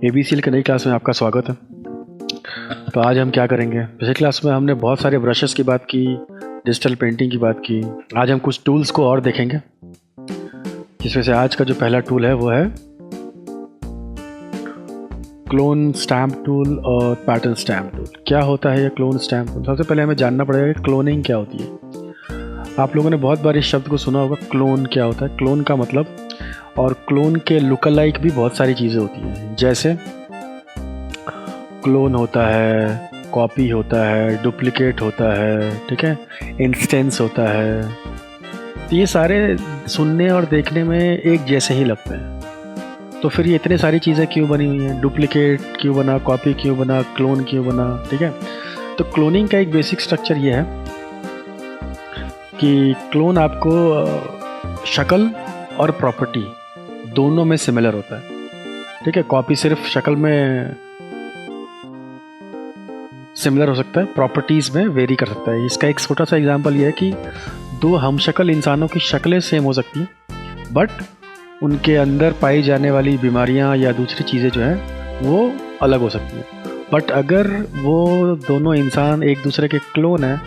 ABCL की नई class में आपका स्वागत है। तो आज हम क्या करेंगे, पिछले क्लास में हमने बहुत सारे ब्रशेस की बात की, डिजिटल पेंटिंग की बात की। आज हम कुछ टूल्स को और देखेंगे, जिसमें से आज का जो पहला टूल है वो है क्लोन स्टैम्प टूल और पैटर्न स्टैम्प टूल। क्या होता है ये क्लोन स्टैम्प टूल? सबसे पहले हमें जानना पड़ेगा कि क्लोनिंग क्या होती है। आप लोगों ने बहुत बार इस शब्द को सुना होगा, क्लोन क्या होता है। क्लोन का मतलब, और क्लोन के लुक अलाइक भी बहुत सारी चीज़ें होती हैं, जैसे क्लोन होता है, कॉपी होता है, डुप्लीकेट होता है, ठीक है, इंस्टेंस होता है। तो ये सारे सुनने और देखने में एक जैसे ही लगते हैं। तो फिर ये इतने सारी चीज़ें क्यों बनी हुई हैं? डुप्लीकेट क्यों बना, कॉपी क्यों बना, क्लोन क्यों बना, ठीक है। तो क्लोनिंग का एक बेसिक स्ट्रक्चर ये है कि क्लोन आपको शक्ल और प्रॉपर्टी दोनों में सिमिलर होता है, ठीक है। कॉपी सिर्फ शक्ल में सिमिलर हो सकता है, प्रॉपर्टीज़ में वेरी कर सकता है। इसका एक छोटा सा एग्जांपल ये है कि दो हमशक्ल इंसानों की शक्लें सेम हो सकती हैं, बट उनके अंदर पाई जाने वाली बीमारियां या दूसरी चीज़ें जो हैं वो अलग हो सकती हैं। बट अगर वो दोनों इंसान एक दूसरे के क्लोन हैं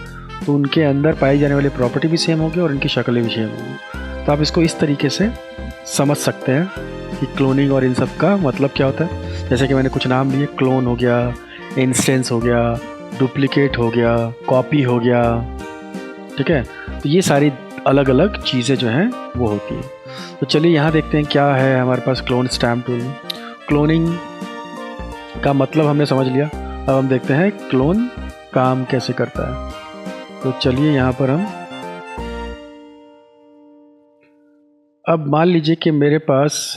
तो उनके अंदर पाई जाने वाली प्रॉपर्टी भी सेम होगी और उनकी शक्लें भी सेम होंगी। तो आप इसको इस तरीके से समझ सकते हैं कि क्लोनिंग और इन सब का मतलब क्या होता है। जैसे कि मैंने कुछ नाम लिए, क्लोन हो गया, इंस्टेंस हो गया, डुप्लीकेट हो गया, कॉपी हो गया, ठीक है। तो ये सारी अलग अलग चीज़ें जो हैं वो होती हैं। तो चलिए यहाँ देखते हैं क्या है हमारे पास क्लोन स्टैम्प टूल में। क्लोनिंग का मतलब हमने समझ लिया, अब हम देखते हैं क्लोन काम कैसे करता है। तो चलिए यहाँ पर हम, अब मान लीजिए कि मेरे पास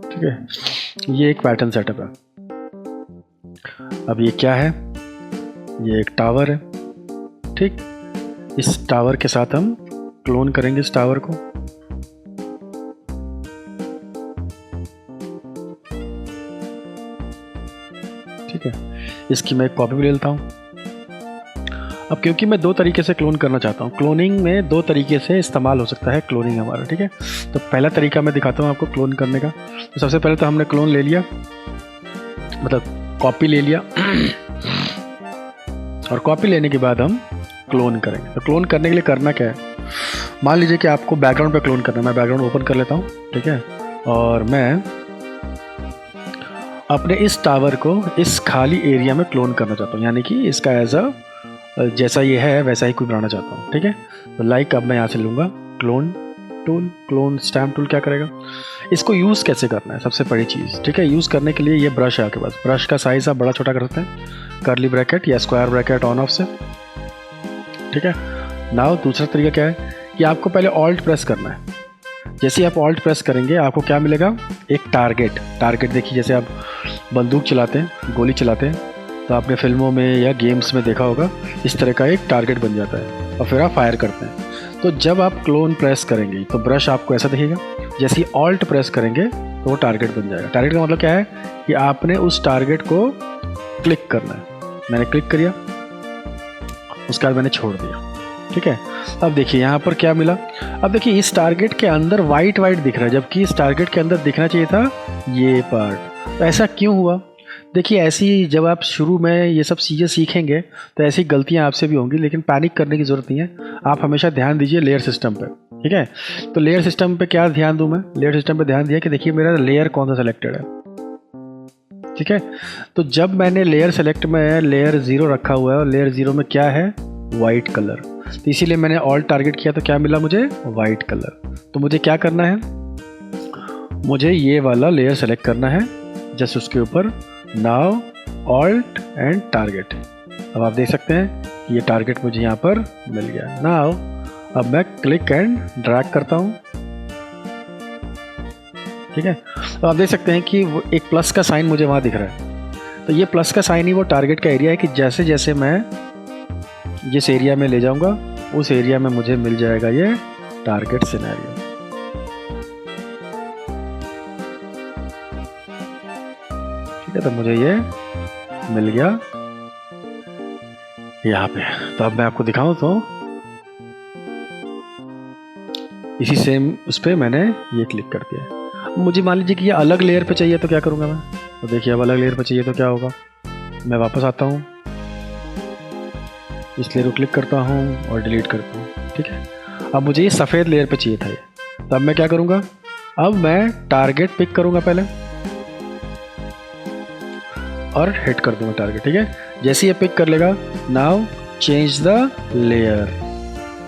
ठीक है, ये एक पैटर्न सेटअप है। अब ये क्या है? ये एक टावर है, ठीक। इस टावर के साथ हम क्लोन करेंगे इस टावर को। ठीक है, इसकी मैं एक कॉपी भी ले लेता हूँ। अब क्योंकि मैं दो तरीके से क्लोन करना चाहता हूँ, क्लोनिंग में दो तरीके से इस्तेमाल हो सकता है क्लोनिंग हमारा, ठीक है। तो पहला तरीका मैं दिखाता हूँ आपको क्लोन करने का। तो सबसे पहले तो हमने क्लोन ले लिया, मतलब कॉपी ले लिया और कॉपी लेने के बाद हम क्लोन करेंगे। तो क्लोन करने के लिए करना क्या है, मान लीजिए कि आपको बैकग्राउंड पे क्लोन करना है। मैं बैकग्राउंड ओपन कर लेता हूँ, ठीक है, और मैं अपने इस टावर को इस खाली एरिया में क्लोन करना चाहता हूँ, यानी कि इसका एज अ जैसा ये है वैसा ही कोई बनाना चाहता हूँ, ठीक है। तो लाइक अब मैं यहाँ से लूँगा clone tool. Clone stamp tool क्या करेगा, इसको यूज़ कैसे करना है, सबसे बड़ी चीज़, ठीक है। यूज़ करने के लिए ये ब्रश है आपके पास। ब्रश का साइज़ आप बड़ा छोटा कर सकते हैं, कर्ली ब्रैकेट या स्क्वायर ब्रैकेट ऑन ऑफ से, ठीक है। नाउ दूसरा तरीका क्या है कि आपको पहले ऑल्ट प्रेस करना है। जैसे आप ऑल्ट प्रेस करेंगे आपको क्या मिलेगा, एक टारगेट देखिए, जैसे आप बंदूक चलाते हैं, गोली चलाते हैं, तो आपने फिल्मों में या गेम्स में देखा होगा, इस तरह का एक टारगेट बन जाता है और फिर आप फायर करते हैं। तो जब आप क्लोन प्रेस करेंगे तो ब्रश आपको ऐसा दिखेगा, जैसे ही ऑल्ट प्रेस करेंगे तो वो टारगेट बन जाएगा। टारगेट का मतलब क्या है कि आपने उस टारगेट को क्लिक करना है। मैंने क्लिक किया, उसके बाद मैंने छोड़ दिया, ठीक है। अब देखिए यहाँ पर क्या मिला। अब देखिए इस टारगेट के अंदर वाइट दिख रहा है, जबकि इस टारगेट के अंदर दिखना चाहिए था ये पार्ट। तो ऐसा क्यों हुआ? देखिए ऐसी, जब आप शुरू में ये सब चीज़ें सीखेंगे तो ऐसी गलतियां आपसे भी होंगी, लेकिन पैनिक करने की ज़रूरत नहीं है। आप हमेशा ध्यान दीजिए लेयर सिस्टम पे, ठीक है। तो लेयर सिस्टम पे क्या ध्यान दूं मैं? लेयर सिस्टम पे ध्यान दिया कि देखिए मेरा लेयर कौन सा सेलेक्टेड है, ठीक है। तो जब मैंने लेयर सेलेक्ट में लेयर 0 रखा हुआ है और लेयर 0 में क्या है, वाइट कलर, तो इसीलिए मैंने ऑल टारगेट किया तो क्या मिला मुझे, वाइट कलर। तो मुझे क्या करना है, मुझे ये वाला लेयर सेलेक्ट करना है, जस्ट उसके ऊपर नाउ ऑल्ट एंड टारगेट। अब आप देख सकते हैं कि ये टारगेट मुझे यहाँ पर मिल गया। नाउ अब मैं क्लिक एंड ड्रैग करता हूँ, ठीक है। तो आप देख सकते हैं कि वो एक प्लस का साइन मुझे वहाँ दिख रहा है। तो ये प्लस का साइन ही वो टारगेट का एरिया है कि जैसे जैसे मैं जिस एरिया में ले जाऊँगा उस एरिया में मुझे मिल जाएगा ये टारगेट सिनेरियो। ठीक है, तो मुझे ये मिल गया यहाँ पे। तो अब मैं आपको दिखाऊं तो इसी सेम उस पर मैंने ये क्लिक कर दिया। मुझे मान लीजिए कि ये अलग लेयर पे चाहिए तो क्या करूँगा मैं, तो देखिए अब अलग लेयर पे चाहिए तो क्या होगा, मैं वापस आता हूँ, इस लेयर को क्लिक करता हूँ और डिलीट करता हूँ। ठीक है, अब मुझे ये सफ़ेद लेयर पे चाहिए था ये, तो अब मैं क्या करूँगा, अब मैं टारगेट पिक करूँगा पहले और हिट कर दूँगा टारगेट। ठीक है, जैसे ये पिक कर लेगा, नाउ चेंज द लेयर,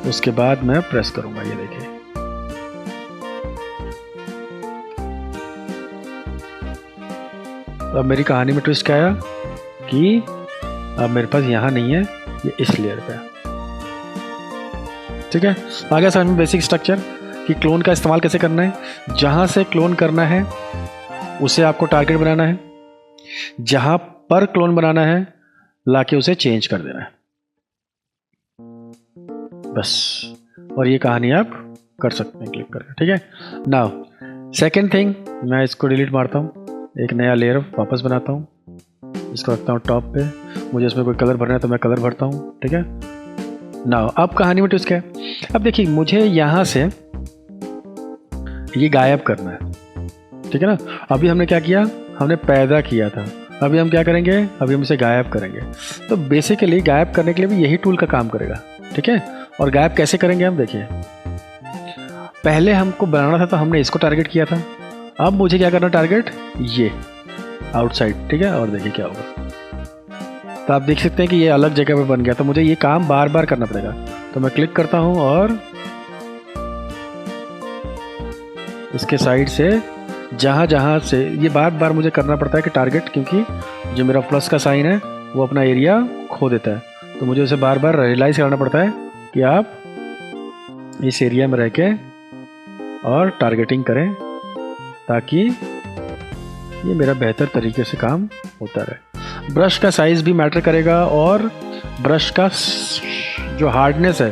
उसके बाद मैं प्रेस करूँगा, ये देखिए तो अब मेरी कहानी में ट्विस्ट क्या आया कि अब मेरे पास यहाँ नहीं है, ये इस लेयर पे। ठीक है, आ गया समझ में बेसिक स्ट्रक्चर कि क्लोन का इस्तेमाल कैसे करना है। जहाँ से क्लोन करना है उसे आपको टारगेट बनाना है, जहाँ पर क्लोन बनाना है लाके उसे चेंज कर देना है, बस। और ये कहानी आप कर सकते हैं क्लिक करके। ठीक है, नाउ सेकेंड थिंग, मैं इसको डिलीट मारता हूँ, एक नया लेयर वापस बनाता हूँ, इसको रखता हूँ टॉप पे, मुझे इसमें कोई कलर भरना है तो मैं कलर भरता हूँ। ठीक है, नाउ अब कहानी में ट्विस्ट क्या है, अब देखिए मुझे यहाँ से ये गायब करना है। ठीक है ना, अभी हमने क्या किया, हमने पैदा किया था, अभी हम क्या करेंगे, अभी हम इसे गायब करेंगे। तो बेसिकली गायब करने के लिए भी यही टूल का काम करेगा। ठीक है, और गायब कैसे करेंगे हम देखिए, पहले हमको बनाना था तो हमने इसको टारगेट किया था, अब मुझे क्या करना टारगेट, ये आउटसाइड। ठीक है, और देखिए क्या होगा, तो आप देख सकते हैं कि ये अलग जगह पे बन गया, तो मुझे ये काम बार बार करना पड़ेगा। तो मैं क्लिक करता हूँ और इसके साइड से जहाँ जहाँ से ये बार बार मुझे करना पड़ता है कि टारगेट, क्योंकि जो मेरा प्लस का साइन है वो अपना एरिया खो देता है, तो मुझे उसे बार बार रियलाइज़ करना पड़ता है कि आप इस एरिया में रह के और टारगेटिंग करें ताकि ये मेरा बेहतर तरीके से काम होता रहे। ब्रश का साइज़ भी मैटर करेगा और ब्रश का जो हार्डनेस है,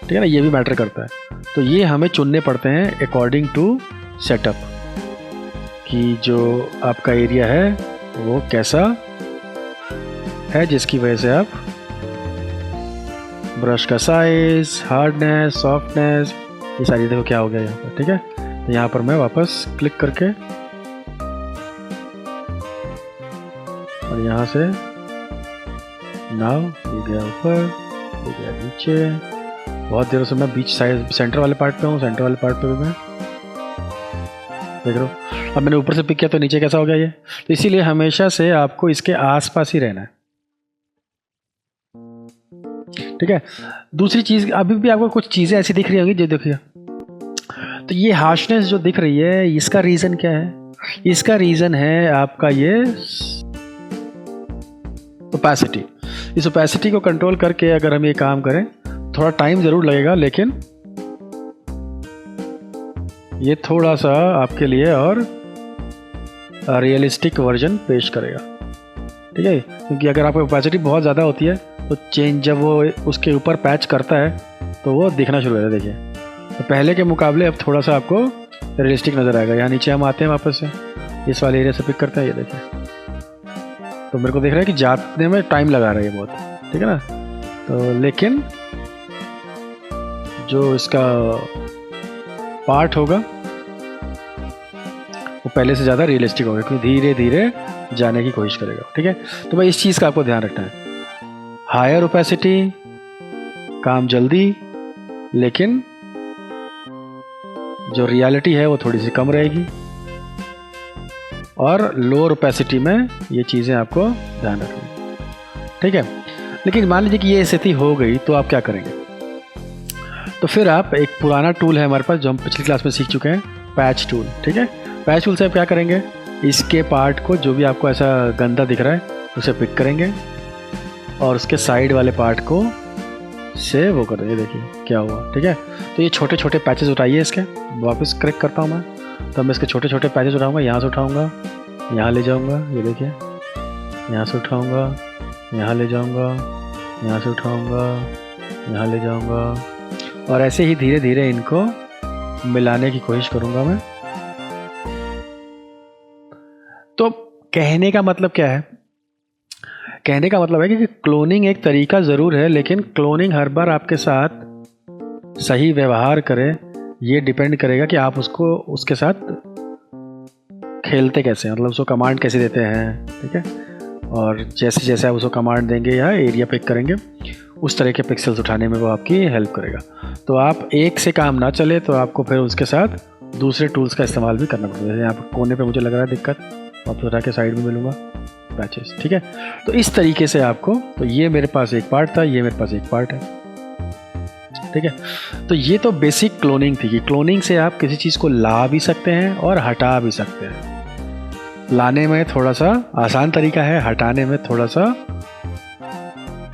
ठीक है ना, ये भी मैटर करता है। तो ये हमें चुनने पड़ते हैं अकॉर्डिंग टू सेटअप कि जो आपका एरिया है वो कैसा है, जिसकी वजह से आप ब्रश का साइज, हार्डनेस, सॉफ्टनेस, ये सारी देखो क्या हो गया यहाँ पर। ठीक है, तो यहाँ पर मैं वापस क्लिक करके और यहाँ से नाउ ये गया ऊपर, ये गया नीचे। बहुत देर से मैं बीच साइड सेंटर वाले पार्ट पे हूँ, सेंटर वाले पार्ट पे भी मैं देख रहा हूँ। अब मैंने ऊपर से पिक किया तो नीचे कैसा हो गया ये, तो इसीलिए हमेशा से आपको इसके आसपास ही रहना है। ठीक है, दूसरी चीज़, अभी भी आपको कुछ चीज़ें ऐसी दिख रही होंगी जो देखिए, तो ये हार्शनेस जो दिख रही है इसका रीज़न क्या है, इसका रीज़न है आपका ये ओपेसिटी। इस ओपेसिटी को कंट्रोल करके अगर हम ये काम करें, थोड़ा टाइम ज़रूर लगेगा लेकिन ये थोड़ा सा आपके लिए और रियलिस्टिक वर्जन पेश करेगा। ठीक है, क्योंकि अगर आपकी ओपेसिटी बहुत ज़्यादा होती है तो चेंज जब वो उसके ऊपर पैच करता है तो वो दिखना शुरू हो जाता है। देखिए, तो पहले के मुकाबले अब थोड़ा सा आपको रियलिस्टिक नज़र आएगा। यहाँ नीचे हम आते हैं वापस से, इस वाले एरिया से पिक करते हैं, ये देखिए, तो मेरे को देख रहा है कि जाने में टाइम लगा रहा है बहुत। ठीक है ना, तो लेकिन जो इसका पार्ट होगा वो पहले से ज़्यादा रियलिस्टिक होगा, क्योंकि धीरे धीरे जाने की कोशिश करेगा। ठीक है, तो भाई इस चीज़ का आपको ध्यान रखना है, हायर ओपेसिटी काम जल्दी, लेकिन जो रियलिटी है वो थोड़ी सी कम रहेगी, और लोअर ओपेसिटी में ये चीज़ें आपको ध्यान रखनी। ठीक है, लेकिन मान लीजिए कि ये स्थिति हो गई तो आप क्या करेंगे, तो फिर आप एक पुराना टूल है हमारे पास जो हम पिछली क्लास में सीख चुके हैं, पैच टूल। ठीक है, पैच टूल से आप क्या करेंगे, इसके पार्ट को जो भी आपको ऐसा गंदा दिख रहा है उसे पिक करेंगे और उसके साइड वाले पार्ट को से वो कर देंगे। देखिए क्या हुआ। ठीक है, तो ये छोटे छोटे पैचेस उठाइए इसके, वापस क्लिक करता हूँ मैं, तो मैं इसके छोटे छोटे पैचेस उठाऊँगा, यहाँ से उठाऊँगा, यहाँ ले जाऊँगा, ये देखिए, यहाँ से उठाऊँगा, यहाँ ले जाऊँगा, यहाँ से उठाऊँगा, यहाँ ले जाऊँगा, और ऐसे ही धीरे धीरे इनको मिलाने की कोशिश करूँगा मैं। तो कहने का मतलब क्या है? कहने का मतलब है कि क्लोनिंग एक तरीका ज़रूर है, लेकिन क्लोनिंग हर बार आपके साथ सही व्यवहार करे ये डिपेंड करेगा कि आप उसको उसके साथ खेलते कैसे हैं, मतलब उसको कमांड कैसे देते हैं, ठीक है। और जैसे जैसे आप उसको कमांड देंगे या एरिया पिक करेंगे, उस तरह के पिक्सल्स उठाने में वो आपकी हेल्प करेगा। तो आप एक से काम ना चले तो आपको फिर उसके साथ दूसरे टूल्स का इस्तेमाल भी करना पड़ेगा। जैसे यहाँ पर कोने पे मुझे लग रहा है दिक्कत, वापस उठा के साइड में मिलूँगा पैचेस, ठीक है। तो इस तरीके से आपको, तो ये मेरे पास एक पार्ट था, ये मेरे पास एक पार्ट है, ठीक है। तो ये तो बेसिक क्लोनिंग थी कि क्लोनिंग से आप किसी चीज़ को ला भी सकते हैं और हटा भी सकते हैं। लाने में थोड़ा सा आसान तरीका है, हटाने में थोड़ा सा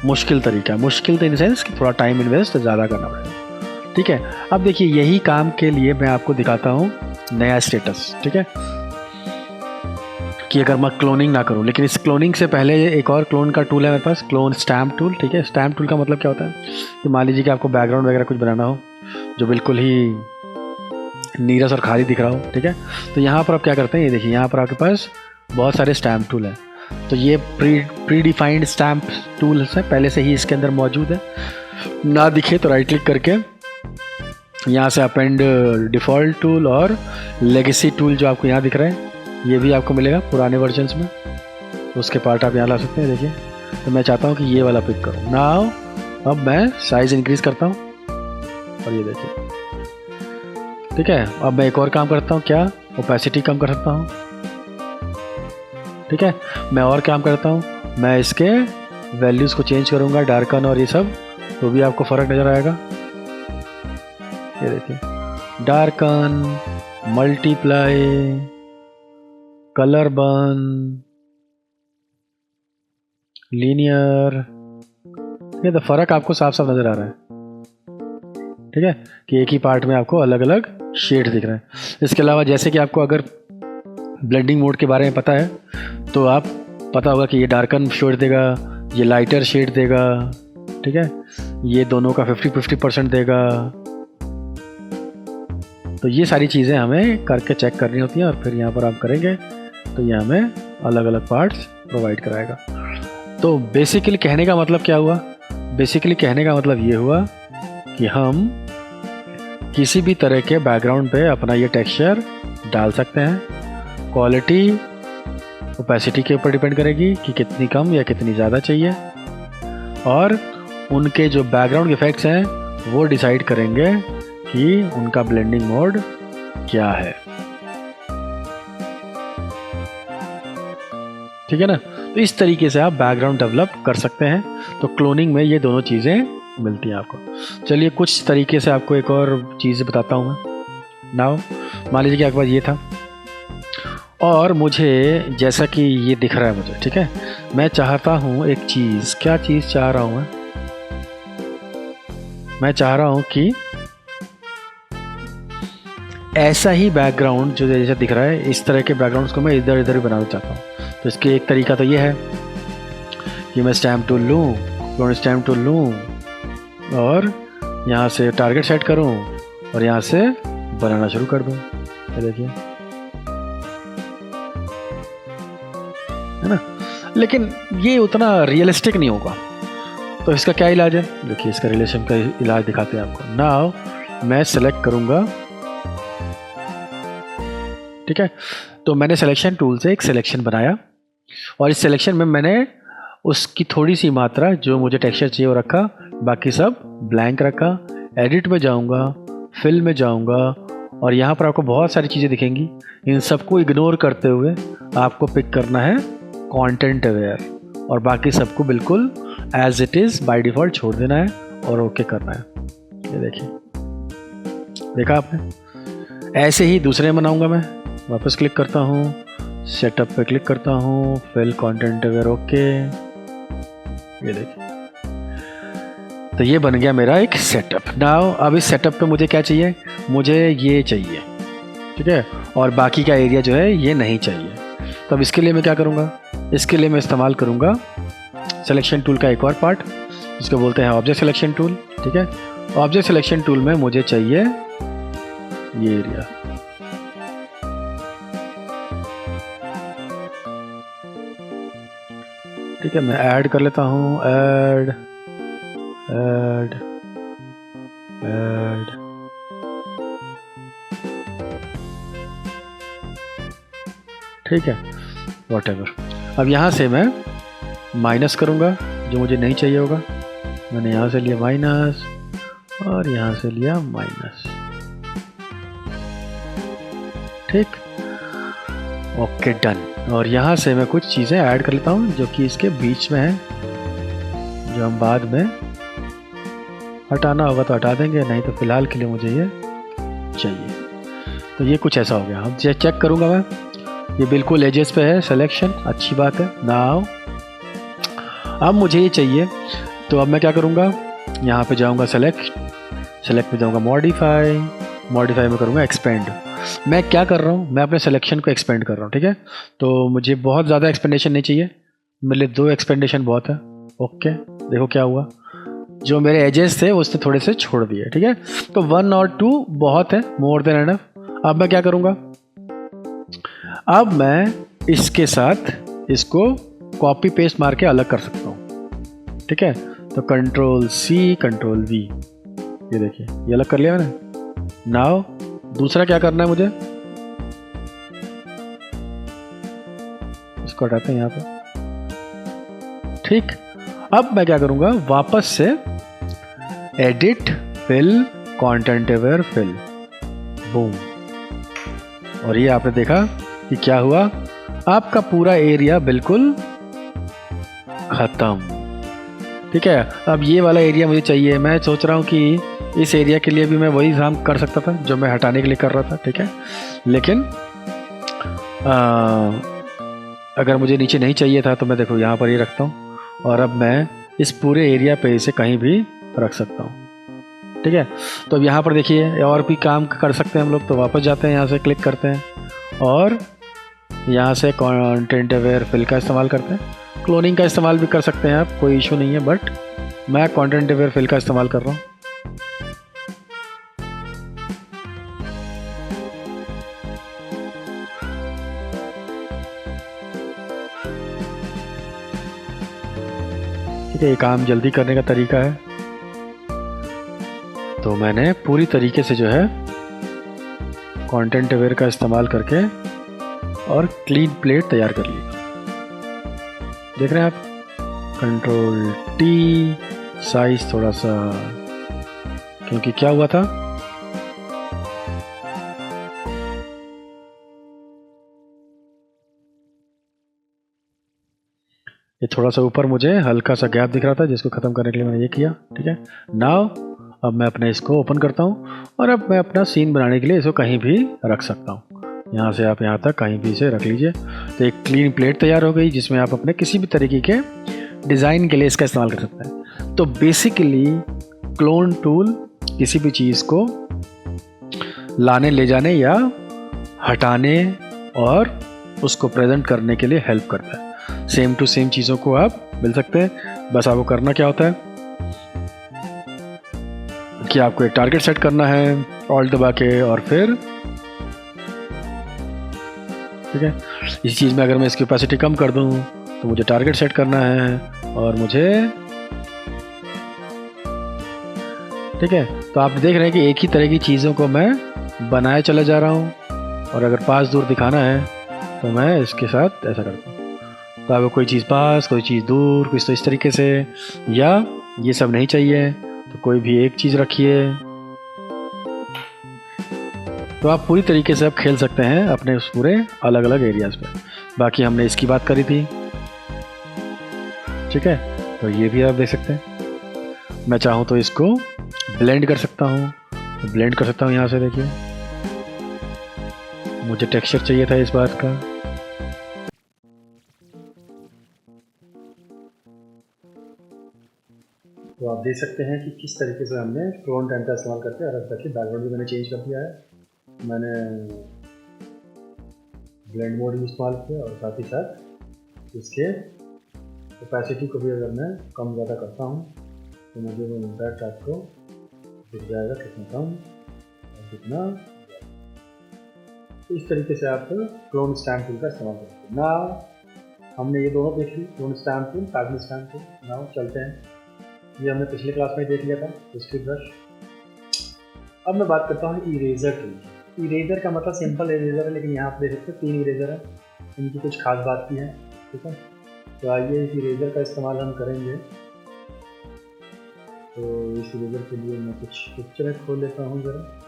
मुश्किल तरीका है। मुश्किल तो इन सेंस कि थोड़ा टाइम इन्वेस्ट ज़्यादा करना पड़ेगा, ठीक है। अब देखिए यही काम के लिए मैं आपको दिखाता हूँ नया स्टेटस, ठीक है, कि अगर मैं क्लोनिंग ना करूँ। लेकिन इस क्लोनिंग से पहले एक और क्लोन का टूल है मेरे पास, क्लोन स्टैम्प टूल, ठीक है। स्टैम्प टूल का मतलब क्या होता है कि मान लीजिए कि आपको बैकग्राउंड वगैरह कुछ बनाना हो जो बिल्कुल ही नीरस और खाली दिख रहा हो, ठीक है। तो यहाँ पर आप क्या करते हैं, ये देखिए यहाँ पर आपके पास बहुत सारे स्टैम्प टूल हैं। तो ये प्री डिफाइंड स्टैम्प टूल्स हैं, पहले से ही इसके अंदर मौजूद है। ना दिखे तो राइट क्लिक करके यहाँ से अपेंड डिफ़ॉल्ट टूल और लेगेसी टूल जो आपको यहाँ दिख रहा है, ये भी आपको मिलेगा पुराने वर्जन्स में। उसके पार्ट आप यहाँ ला सकते हैं। देखिए तो मैं चाहता हूँ कि ये वाला पिक करूँ ना। अब मैं साइज़ इंक्रीज़ करता हूँ और ये देखिए, ठीक है। अब मैं एक और काम करता हूँ, क्या ओपेसिटी कम कर सकता हूँ, ठीक है। मैं और काम करता हूँ, मैं इसके वैल्यूज़ को चेंज करूँगा, डार्कन और ये सब, तो भी आपको फ़र्क नज़र आएगा। ये देखिए darken, multiply, colour burn, linear, ये तो फ़र्क आपको साफ साफ नज़र आ रहा है, ठीक है, कि एक ही पार्ट में आपको अलग अलग शेड दिख रहे हैं। इसके अलावा जैसे कि आपको अगर ब्लेंडिंग मोड के बारे में पता है तो आप पता होगा कि ये डार्कन शेड देगा, ये लाइटर शेड देगा, ठीक है, ये दोनों का 50-50% देगा। तो ये सारी चीज़ें हमें करके चेक करनी होती हैं और फिर यहाँ पर आप करेंगे तो ये हमें अलग अलग पार्ट्स प्रोवाइड कराएगा। तो बेसिकली कहने का मतलब क्या हुआ? बेसिकली कहने का मतलब ये हुआ कि हम किसी भी तरह के बैकग्राउंड पे अपना ये टेक्सचर डाल सकते हैं। क्वालिटी ओपेसिटी के ऊपर डिपेंड करेगी कि कितनी कम या कितनी ज़्यादा चाहिए, और उनके जो बैकग्राउंड इफेक्ट्स हैं वो डिसाइड करेंगे कि उनका ब्लेंडिंग मोड क्या है, ठीक है ना। तो इस तरीके से आप बैकग्राउंड डेवलप कर सकते हैं। तो क्लोनिंग में ये दोनों चीज़ें मिलती हैं आपको। चलिए कुछ तरीके से आपको एक और चीज़ बताता हूँ मैं। नाउ मान लीजिए कि आपके पास ये था और मुझे जैसा कि ये दिख रहा है मुझे, ठीक है, मैं चाहता हूँ एक चीज़, क्या चीज़ चाह रहा हूँ मैं चाह रहा हूँ कि ऐसा ही बैकग्राउंड जो जैसा दिख रहा है, इस तरह के बैकग्राउंड्स को मैं इधर इधर भी बनाना चाहता हूँ। तो इसके एक तरीका तो ये है कि मैं स्टैम्प टूल लूँ, क्लोन स्टैम्प टूल लूँ और यहाँ से टारगेट सेट करूँ और यहाँ से बनाना शुरू कर दूँ। ये देखिए, है ना, लेकिन ये उतना रियलिस्टिक नहीं होगा। तो इसका क्या इलाज है? देखिए इसका रिलेशन का इलाज दिखाते हैं आपको। नाउ मैं सेलेक्ट करूँगा, ठीक है। तो मैंने सिलेक्शन टूल से एक सिलेक्शन बनाया और इस सिलेक्शन में मैंने उसकी थोड़ी सी मात्रा जो मुझे टेक्सचर चाहिए वो रखा, बाकी सब ब्लैंक रखा। एडिट में जाऊंगा, फिल में जाऊंगा और यहाँ पर आपको बहुत सारी चीज़ें दिखेंगी। इन सबको इग्नोर करते हुए आपको पिक करना है कंटेंट अवेयर और बाकी सबको बिल्कुल as it is by default छोड़ देना है और ओके करना है। ये देखिए, देखा आपने। ऐसे ही दूसरे बनाऊंगा मैं। वापस क्लिक करता हूँ, सेटअप पे क्लिक करता हूँ, फिल कंटेंट अवेयर ओके। ये देखिए, तो ये बन गया मेरा एक सेटअप। नाउ अब इस सेटअप पे मुझे क्या चाहिए? मुझे ये चाहिए, ठीक है, और बाकी का एरिया जो है ये नहीं चाहिए। तो अब इसके लिए मैं क्या करूँगा? इसके लिए मैं इस्तेमाल करूँगा सिलेक्शन टूल का एक और पार्ट, जिसको बोलते हैं ऑब्जेक्ट सिलेक्शन टूल, ठीक है। ऑब्जेक्ट सिलेक्शन टूल में मुझे चाहिए ये एरिया, ठीक है, मैं ऐड कर लेता हूँ, ऐड ऐड ऐड, ठीक है, वॉटेवर। अब यहाँ से मैं माइनस करूँगा जो मुझे नहीं चाहिए होगा। मैंने यहाँ से लिया माइनस और यहाँ से लिया माइनस, ठीक, ओके डन। और यहाँ से मैं कुछ चीज़ें ऐड कर लेता हूँ जो कि इसके बीच में है, जो हम बाद में हटाना होगा तो हटा देंगे, नहीं तो फिलहाल के लिए मुझे ये चाहिए। तो ये कुछ ऐसा हो गया। अब चेक करूँगा मैं, ये बिल्कुल एजेस पे है सिलेक्शन, अच्छी बात है। नाउ अब मुझे ये चाहिए, तो अब मैं क्या करूँगा, यहाँ पे जाऊँगा सेलेक्ट में जाऊँगा मॉडिफाई में करूँगा एक्सपेंड। मैं क्या कर रहा हूँ, मैं अपने सिलेक्शन को एक्सपेंड कर रहा हूँ, ठीक है। तो मुझे बहुत ज़्यादा एक्सपेंडेशन नहीं चाहिए, मेरे लिए 2 एक्सपेंडेशन बहुत है। ओके, देखो क्या हुआ, जो मेरे एजेस थे उसने थोड़े से छोड़ दिए, ठीक है। तो 1 और 2 बहुत है, मोर देन एनफ। अब मैं क्या करूँगा, अब मैं इसके साथ इसको कॉपी पेस्ट मार के अलग कर सकता हूँ, ठीक है। तो कंट्रोल C कंट्रोल V, ये देखिए ये अलग कर लिया मैंने। नाउ दूसरा क्या करना है मुझे, इसको हटाते हैं यहाँ पे, ठीक। अब मैं क्या करूँगा, वापस से edit fill content aware fill, boom. और ये आपने देखा कि क्या हुआ, आपका पूरा एरिया बिल्कुल खत्म, ठीक है। अब ये वाला एरिया मुझे चाहिए, मैं सोच रहा हूँ कि इस एरिया के लिए भी मैं वही काम कर सकता था जो मैं हटाने के लिए कर रहा था, ठीक है। लेकिन अगर मुझे नीचे नहीं चाहिए था तो मैं देखो यहाँ पर ये रखता हूँ, और अब मैं इस पूरे एरिया पे इसे कहीं भी रख सकता हूँ, ठीक है। तो अब यहाँ पर देखिए और भी काम कर सकते हैं हम लोग। तो वापस जाते हैं, यहाँ से क्लिक करते हैं और यहाँ से कंटेंट अवेयर फिल का इस्तेमाल करते हैं। क्लोनिंग का इस्तेमाल भी कर सकते हैं आप, कोई इशू नहीं है, बट मैं कंटेंट अवेयर फिल का इस्तेमाल कर रहा हूँ। ठीक है, ये काम जल्दी करने का तरीका है। तो मैंने पूरी तरीके से जो है कंटेंट अवेयर का इस्तेमाल करके और क्लीन प्लेट तैयार कर ली। देख रहे हैं आप, कंट्रोल T, साइज थोड़ा सा, क्योंकि क्या हुआ था, ये थोड़ा सा ऊपर मुझे हल्का सा गैप दिख रहा था, जिसको ख़त्म करने के लिए मैंने ये किया, ठीक है। नाउ अब मैं अपने इसको ओपन करता हूँ और अब मैं अपना सीन बनाने के लिए इसको कहीं भी रख सकता हूँ। यहाँ से आप यहाँ तक कहीं भी इसे रख लीजिए। तो एक क्लीन प्लेट तैयार हो गई, जिसमें आप अपने किसी भी तरीके के डिज़ाइन के लिए इसका इस्तेमाल कर सकते हैं। तो बेसिकली क्लोन टूल किसी भी चीज़ को लाने, ले जाने या हटाने और उसको प्रेजेंट करने के लिए हेल्प करता है। सेम टू सेम चीज़ों को आप मिल सकते हैं। बस आपको करना क्या होता है कि आपको एक टारगेट सेट करना है, ऑल्ट दबा के, और फिर ठीक है, इस चीज़ में अगर मैं इसकी कैपेसिटी कम कर दूं तो मुझे टारगेट सेट करना है और मुझे, ठीक है। तो आप देख रहे हैं कि एक ही तरह की चीज़ों को मैं बनाए चला जा रहा हूँ, और अगर पास दूर दिखाना है तो मैं इसके साथ ऐसा करता हूँ। तो आपको कोई चीज़ पास, कोई चीज़ दूर, कुछ तो इस तरीके से, या ये सब नहीं चाहिए तो कोई भी एक चीज़ रखिए। तो आप पूरी तरीके से आप खेल सकते हैं अपने उस पूरे अलग अलग एरियाज़ पे। बाकी हमने इसकी बात करी थी, ठीक है। तो ये भी आप देख सकते हैं। मैं चाहूँ तो इसको ब्लेंड कर सकता हूँ, तो ब्लेंड कर सकता हूँ यहाँ से। देखिए मुझे टेक्सचर चाहिए था इस बात का, तो आप देख सकते हैं कि किस तरीके से हमने क्लोन टाइम का इस्तेमाल करके, और अब देखिए बैकग्राउंड भी मैंने चेंज कर दिया है, मैंने ब्लेंड मोड भी इस्तेमाल किया, और साथ ही साथ इसके कैपेसिटी को भी अगर मैं कम ज़्यादा करता हूँ तो मुझे वो इम्पैक्ट आपको दिख जाएगा कितना कम और कितना। इस तरीके से आप क्लोन स्टैम्प टूल का इस्तेमाल करते हैं। ना हमने ये दोनों देख ली, clone stamp tool, pattern stamp tool. Now चलते हैं, ये हमने पिछले क्लास में देख लिया था, हिस्ट्री ब्रश। अब मैं बात करता हूँ इरेजर टूल। इरेजर का मतलब सिंपल इरेजर है, लेकिन यहाँ आप देख सकते हैं 3 इरेजर है, इनकी कुछ खास बात की है, ठीक है। तो आइए इस इरेजर का इस्तेमाल हम करेंगे। तो इस इरेजर के लिए मैं कुछ पिक्चर खोल लेता हूँ ज़रा।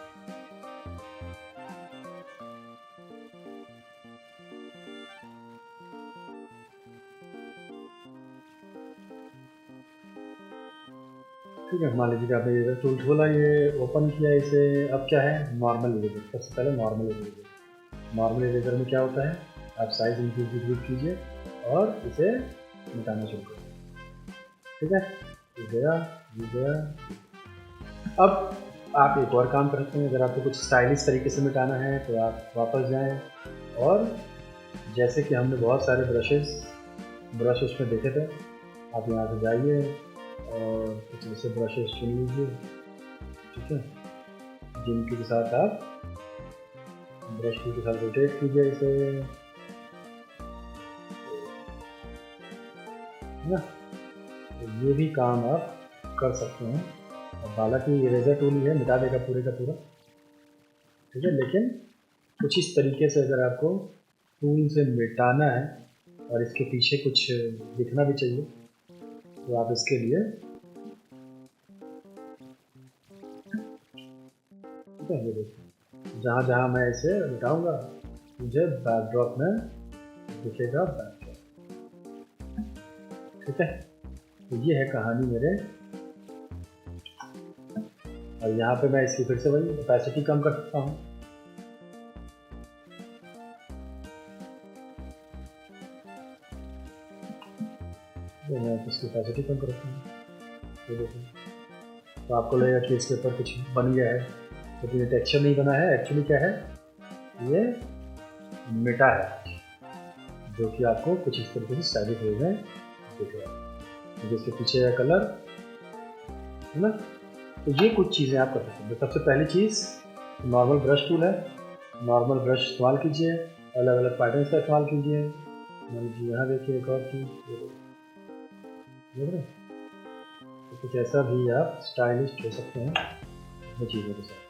ठीक है, मान लीजिए आपने इरेजर टूल खोला, ये ओपन किया इसे। अब क्या है, नॉर्मल इरेजर। सबसे पहले नॉर्मल इरेजर। नॉर्मल इरेजर में क्या होता है, आप साइज इंक्रीज डिक्रीज कीजिए और इसे मिटाना शुरू करिए, ठीक है। ये गया, ये गया। अब आप एक और काम कर सकते हैं, अगर आपको कुछ स्टाइलिश तरीके से मिटाना है तो आप वापस जाएं और जैसे कि हमने बहुत सारे ब्रश उसमें देखे थे, आप यहाँ से जाइए और कुछ ऐसे ब्रशेस चुन लीजिए, ठीक है, जिनके साथ आप ब्रश के साथ रोटेट कीजिए इसे, है ना। तो ये भी काम आप कर सकते हैं। और हालांकि इरेजर टूल ही है, मिटा देगा पूरे का पूरा, ठीक है, लेकिन कुछ इस तरीके से अगर आपको टूल से मिटाना है और इसके पीछे कुछ दिखना भी चाहिए, तो आप इसके लिए, ठीक है, ये देखिए जहाँ जहाँ मैं इसे मिटाऊंगा मुझे बैकड्रॉप में दिखेगा बैकड्रॉप, ठीक है। तो ये है कहानी मेरे। और यहाँ पे मैं इसकी फिर से वही ओपेसिटी कम कर सकता हूँ, तो मैं इसकी ओपेसिटी कम कर सकता हूँ, ये देखिए। तो आपको लगेगा कि इसके ऊपर कुछ बन गया है, लेकिन ये टेक्सचर नहीं बना है, एक्चुअली क्या है, ये मिटा है, जो कि आपको कुछ इस तरीके से स्टाइलिश वे में दिख रहा है, जिसके पीछे है कलर, है ना। तो ये कुछ चीज़ें आप कर सकते हैं। तो सबसे पहली चीज़ नॉर्मल ब्रश टूल है, नॉर्मल ब्रश इस्तेमाल कीजिए, अलग अलग पैटर्न्स का इस्तेमाल कीजिए। मान लीजिए यहाँ देखिए एक और चीज़ देख रहे हैं, तो कुछ ऐसा भी आप स्टाइलिश हो सकते हैं अपनी चीज़ों के साथ।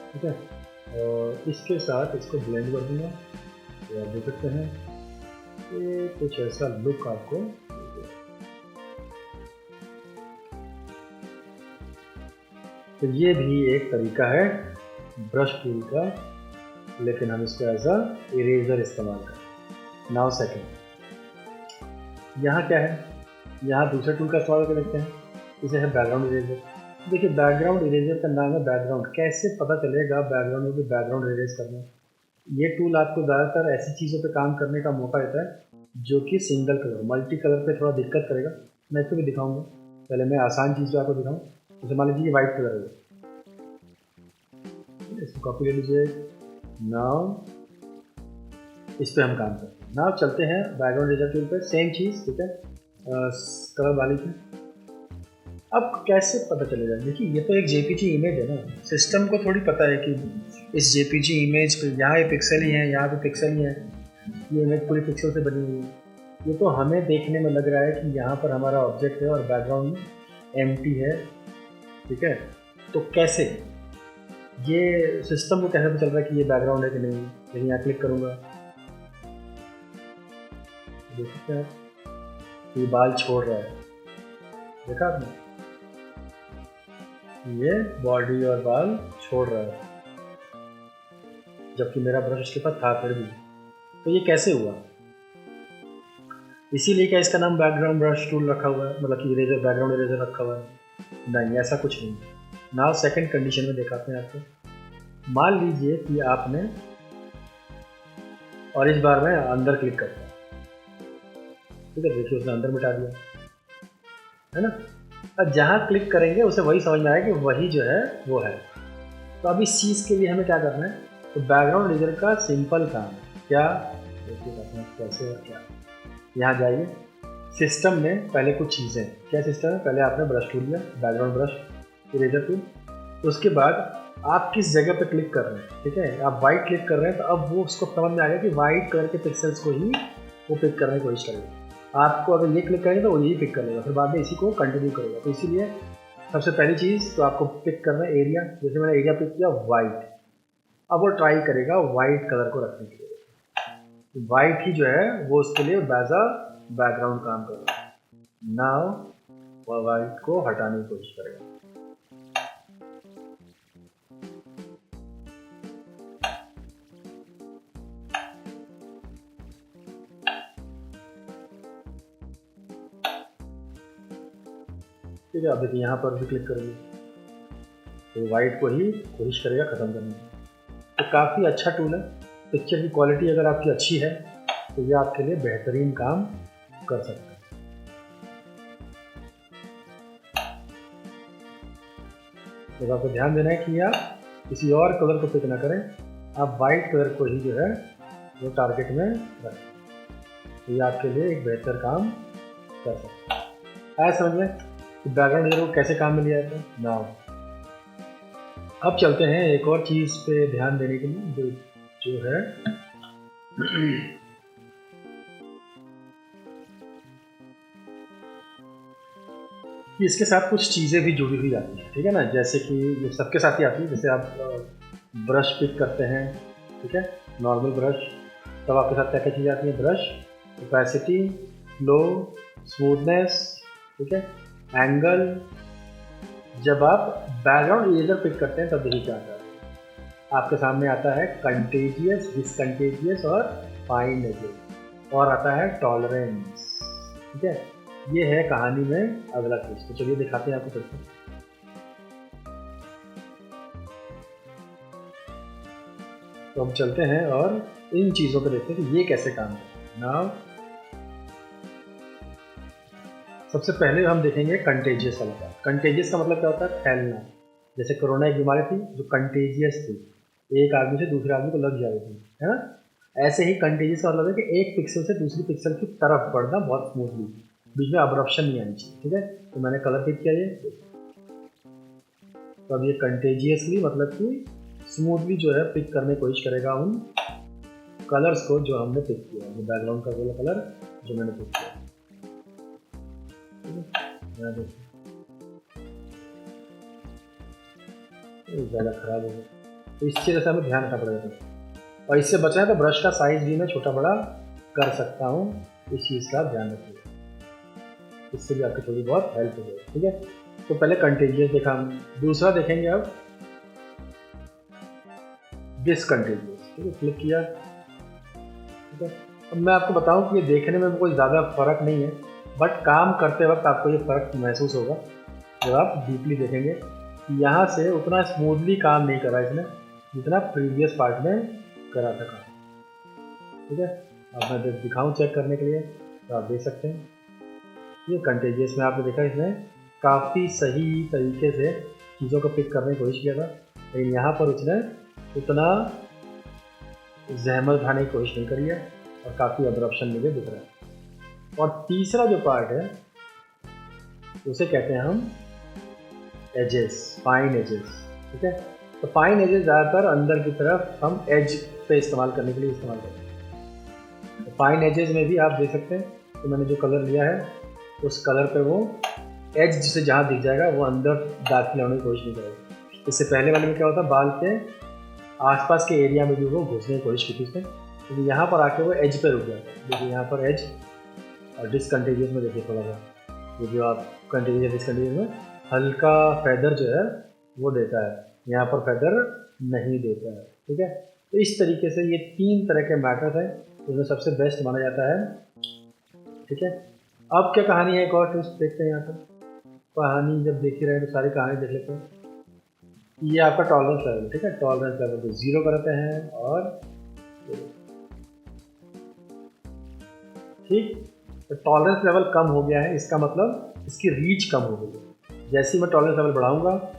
ठीक है, और इसके साथ इसको ब्लेंड कर दूंगा, तो आप देख सकते हैं ये कुछ ऐसा लुक आपको। तो ये भी एक तरीका है ब्रश टूल का, लेकिन हम इसको एज अ इरेजर इस्तेमाल करें। नाउ सेकेंड, यहाँ क्या है, यहाँ दूसरे टूल का इस्तेमाल कर देखते हैं, इसे है बैकग्राउंड इरेजर। देखिए बैकग्राउंड इरेजर का नाम है बैकग्राउंड, कैसे पता चलेगा बैकग्राउंड में भी बैकग्राउंड इरेज करना है। ये टूल आपको ज़्यादातर ऐसी चीज़ों पे काम करने का मौका देता है जो कि सिंगल कलर, मल्टी कलर पे थोड़ा दिक्कत करेगा। मैं इसको भी दिखाऊंगा, पहले मैं आसान चीज़ जो आपको दिखाऊँ। जैसे मान लीजिए ये वाइट कलर है, इसको कॉपी ले लीजिए। नाउ इस पर हम काम करते हैं। नाउ चलते हैं बैकग्राउंड इरेजर टूल पे, सेम चीज़, ठीक है, कलर वाली पे। अब कैसे पता चलेगा, देखिए ये तो एक जेपीजी इमेज है ना, सिस्टम को थोड़ी पता है कि इस जेपीजी इमेज पे यहाँ ये पिक्सल ही है, यहाँ पे पिक्सल ही है, ये इमेज पूरी पिक्सल से बनी हुई है। ये तो हमें देखने में लग रहा है कि यहाँ पर हमारा ऑब्जेक्ट है और बैकग्राउंड में एम्प्टी है, ठीक है। तो कैसे, ये सिस्टम को कैसे पता चल रहा है कि ये बैकग्राउंड है कि नहीं। लेकिन यहाँ क्लिक करूँगा, देख सकते हैं ये बाल छोड़ रहा है, देखा आपने, ये बॉडी और बाल छोड़ रहा है, जबकि मेरा ब्रश उसके पास था फिर भी। तो ये कैसे हुआ, इसीलिए क्या इसका नाम बैकग्राउंड ब्रश टूल रखा हुआ है, मतलब कि इरेजर, बैकग्राउंड इरेजर रखा हुआ है? नहीं, ऐसा कुछ नहीं। नाउ सेकंड कंडीशन में दिखाते हैं आपको। मान लीजिए कि आपने, और इस बार मैं अंदर क्लिक करता हूँ, ठीक है, देखिए उसने अंदर मिटा दिया, है ना। अब जहाँ क्लिक करेंगे उसे वही समझ में आएगा कि वही जो है वो है। तो अब इस चीज़ के लिए हमें क्या करना है, तो बैकग्राउंड इरेजर का सिंपल काम है क्या, देखिए अपना कैसे और क्या। यहाँ जाइए, सिस्टम में पहले कुछ चीज़ें, क्या सिस्टम है, पहले आपने ब्रश टूल लिया, बैकग्राउंड ब्रश, इरेजर टूल, तो उसके बाद आप किस जगह पे क्लिक कर रहे हैं, ठीक है, आप वाइट क्लिक कर रहे हैं, तो अब वो उसको समझ में आ गया कि वाइट कलर के पिक्सल्स को ही वो पिक करने की कोशिश करेगा। आपको अगर ये क्लिक करेंगे तो वो यही पिक कर लेगा, फिर बाद में इसी को कंटिन्यू करेगा। तो इसीलिए सबसे पहली चीज़ तो आपको पिक करना है एरिया, जैसे मैंने एरिया पिक किया वाइट, अब वो ट्राई करेगा वाइट कलर को रखने के लिए, वाइट ही जो है वो उसके लिए एज अ बैकग्राउंड काम कर रहा है। नाउ वह वाइट को हटाने की कोशिश करेगा। ठीक है, अब देखिए यहाँ पर भी क्लिक करेंगे तो वाइट को ही कोशिश करेगा ख़त्म करने की। तो काफ़ी अच्छा टूल है। पिक्चर की क्वालिटी अगर आपकी अच्छी है तो ये आपके लिए बेहतरीन काम कर सकता है। तो आपको ध्यान देना है कि आप किसी और कलर को पिक ना करें, आप वाइट कलर को ही जो है वो टारगेट में रखें, तो ये आपके लिए एक बेहतर काम कर सकता है। आया समझ में कि बैकग्राउंड इरेजर को कैसे काम में लिया जाता है। नाउ अब चलते हैं एक और चीज़ पे ध्यान देने के लिए, जो है कि इसके साथ कुछ चीज़ें भी जुड़ी हुई आती हैं, ठीक है ना, जैसे कि ये सबके साथ ही आती है। जैसे आप ब्रश पिक करते हैं, ठीक है, नॉर्मल ब्रश, तब आपके साथ क्या क्या चीज़ें आती हैं, ब्रश, ओपेसिटी, फ्लो, स्मूथनेस, ठीक है, एंगल। जब आप बैकग्राउंड इरेजर पिक करते हैं तब देखिए क्या आता है, आपके सामने आता है कंटेजियस, डिसकंटेजियस और फाइन एजेस, और आता है टॉलरेंस, ठीक है। ये है कहानी में अगला चीज। तो चलिए दिखाते हैं आपको कैसे। तो हम चलते हैं और इन चीज़ों को देखते हैं कि ये कैसे काम करते हैं। नाउ सबसे पहले हम देखेंगे कंटेजियस वाला पार्ट। कंटेजियस का मतलब क्या होता है, फैलना। जैसे कोरोना एक बीमारी थी जो कंटेजियस थी, एक आदमी से दूसरे आदमी को लग जा रही थी, है ना। ऐसे ही कंटेजियस का मतलब है कि एक पिक्सल से दूसरी पिक्सल की तरफ बढ़ना बहुत स्मूथली, बीच में अब्रप्शन नहीं आनी चाहिए, ठीक है। तो मैंने कलर पिक किया ये, तो अब ये कंटेजियसली मतलब कि स्मूथली जो है पिक करने की कोशिश करेगा उन कलर्स को जो हमने पिक किया, जो बैकग्राउंड का वाला कलर जो मैंने पिक किया, ज़्यादा खराब हो गया। तो इस चीज़ से हमें ध्यान रखना पड़ेगा, और इससे बचना है तो ब्रश का साइज भी मैं छोटा बड़ा कर सकता हूँ, इस चीज़ का ध्यान रखिएगा, इससे भी आपकी थोड़ी बहुत हेल्प हो जाएगी, ठीक है। तो पहले कंटेजियस देखा हम, दूसरा देखेंगे अब डिसकंटेजियस, ठीक है। क्लिक किया, ठीक है। अब मैं आपको बताऊं कि ये देखने में कोई ज़्यादा फर्क नहीं है, बट काम करते वक्त आपको ये फ़र्क महसूस होगा जब आप डीपली देखेंगे कि यहाँ से उतना स्मूथली काम नहीं करा इसने जितना प्रीवियस पार्ट में करा था काम, ठीक है। अब मैं दिखाऊँ चेक करने के लिए, तो आप देख सकते हैं ये कंटेजियस में आपने देखा इसने काफ़ी सही तरीके से चीज़ों को पिक करने की कोशिश किया था, लेकिन यहाँ पर उसने उतना जहमत उठाने की कोशिश नहीं करी है और काफ़ी अब्रप्शन मुझे दिख रहा है। और तीसरा जो पार्ट है उसे कहते हैं हम एजेस, फाइन एजेस, ठीक है। तो फाइन एजेस ज़्यादातर अंदर की तरफ हम एज पे इस्तेमाल करने के लिए इस्तेमाल करते हैं। तो फाइन एजेस में भी आप देख सकते हैं तो मैंने जो कलर लिया है उस कलर पे वो एज जिसे जहाँ दिख जाएगा वो अंदर दाखिल होने की कोशिश नहीं करेगा। इससे पहले वाले में क्या होता है, बाल के आसपास के एरिया में भी वो घुसने की कोशिश की थी उसने, क्योंकि यहाँ पर आके वो एज पे रुक जाता है। देखिए यहाँ पर एज, और डिसकंटेजियस में देखिए थोड़ा सा ये जो आप कंटेजियस डिसकंटेजियस में हल्का फेदर जो है वो देता है, यहाँ पर फेदर नहीं देता है, ठीक है। तो इस तरीके से ये 3 तरह के मैटर्स हैं जिसमें सबसे बेस्ट माना जाता है, ठीक है। अब क्या कहानी है, एक और ट्विस्ट देखते हैं यहाँ पर। कहानी जब देख ही रहे हैं तो सारी कहानी देख लेते हैं। ये आपका टॉलरेंस लेवल, ठीक है। टॉलरेंस लेवल को 0 करते हैं और ठीक, तो टॉलरेंस लेवल कम हो गया है, इसका मतलब इसकी रीच कम हो गई है। जैसे ही मैं टॉलरेंस लेवल बढ़ाऊंगा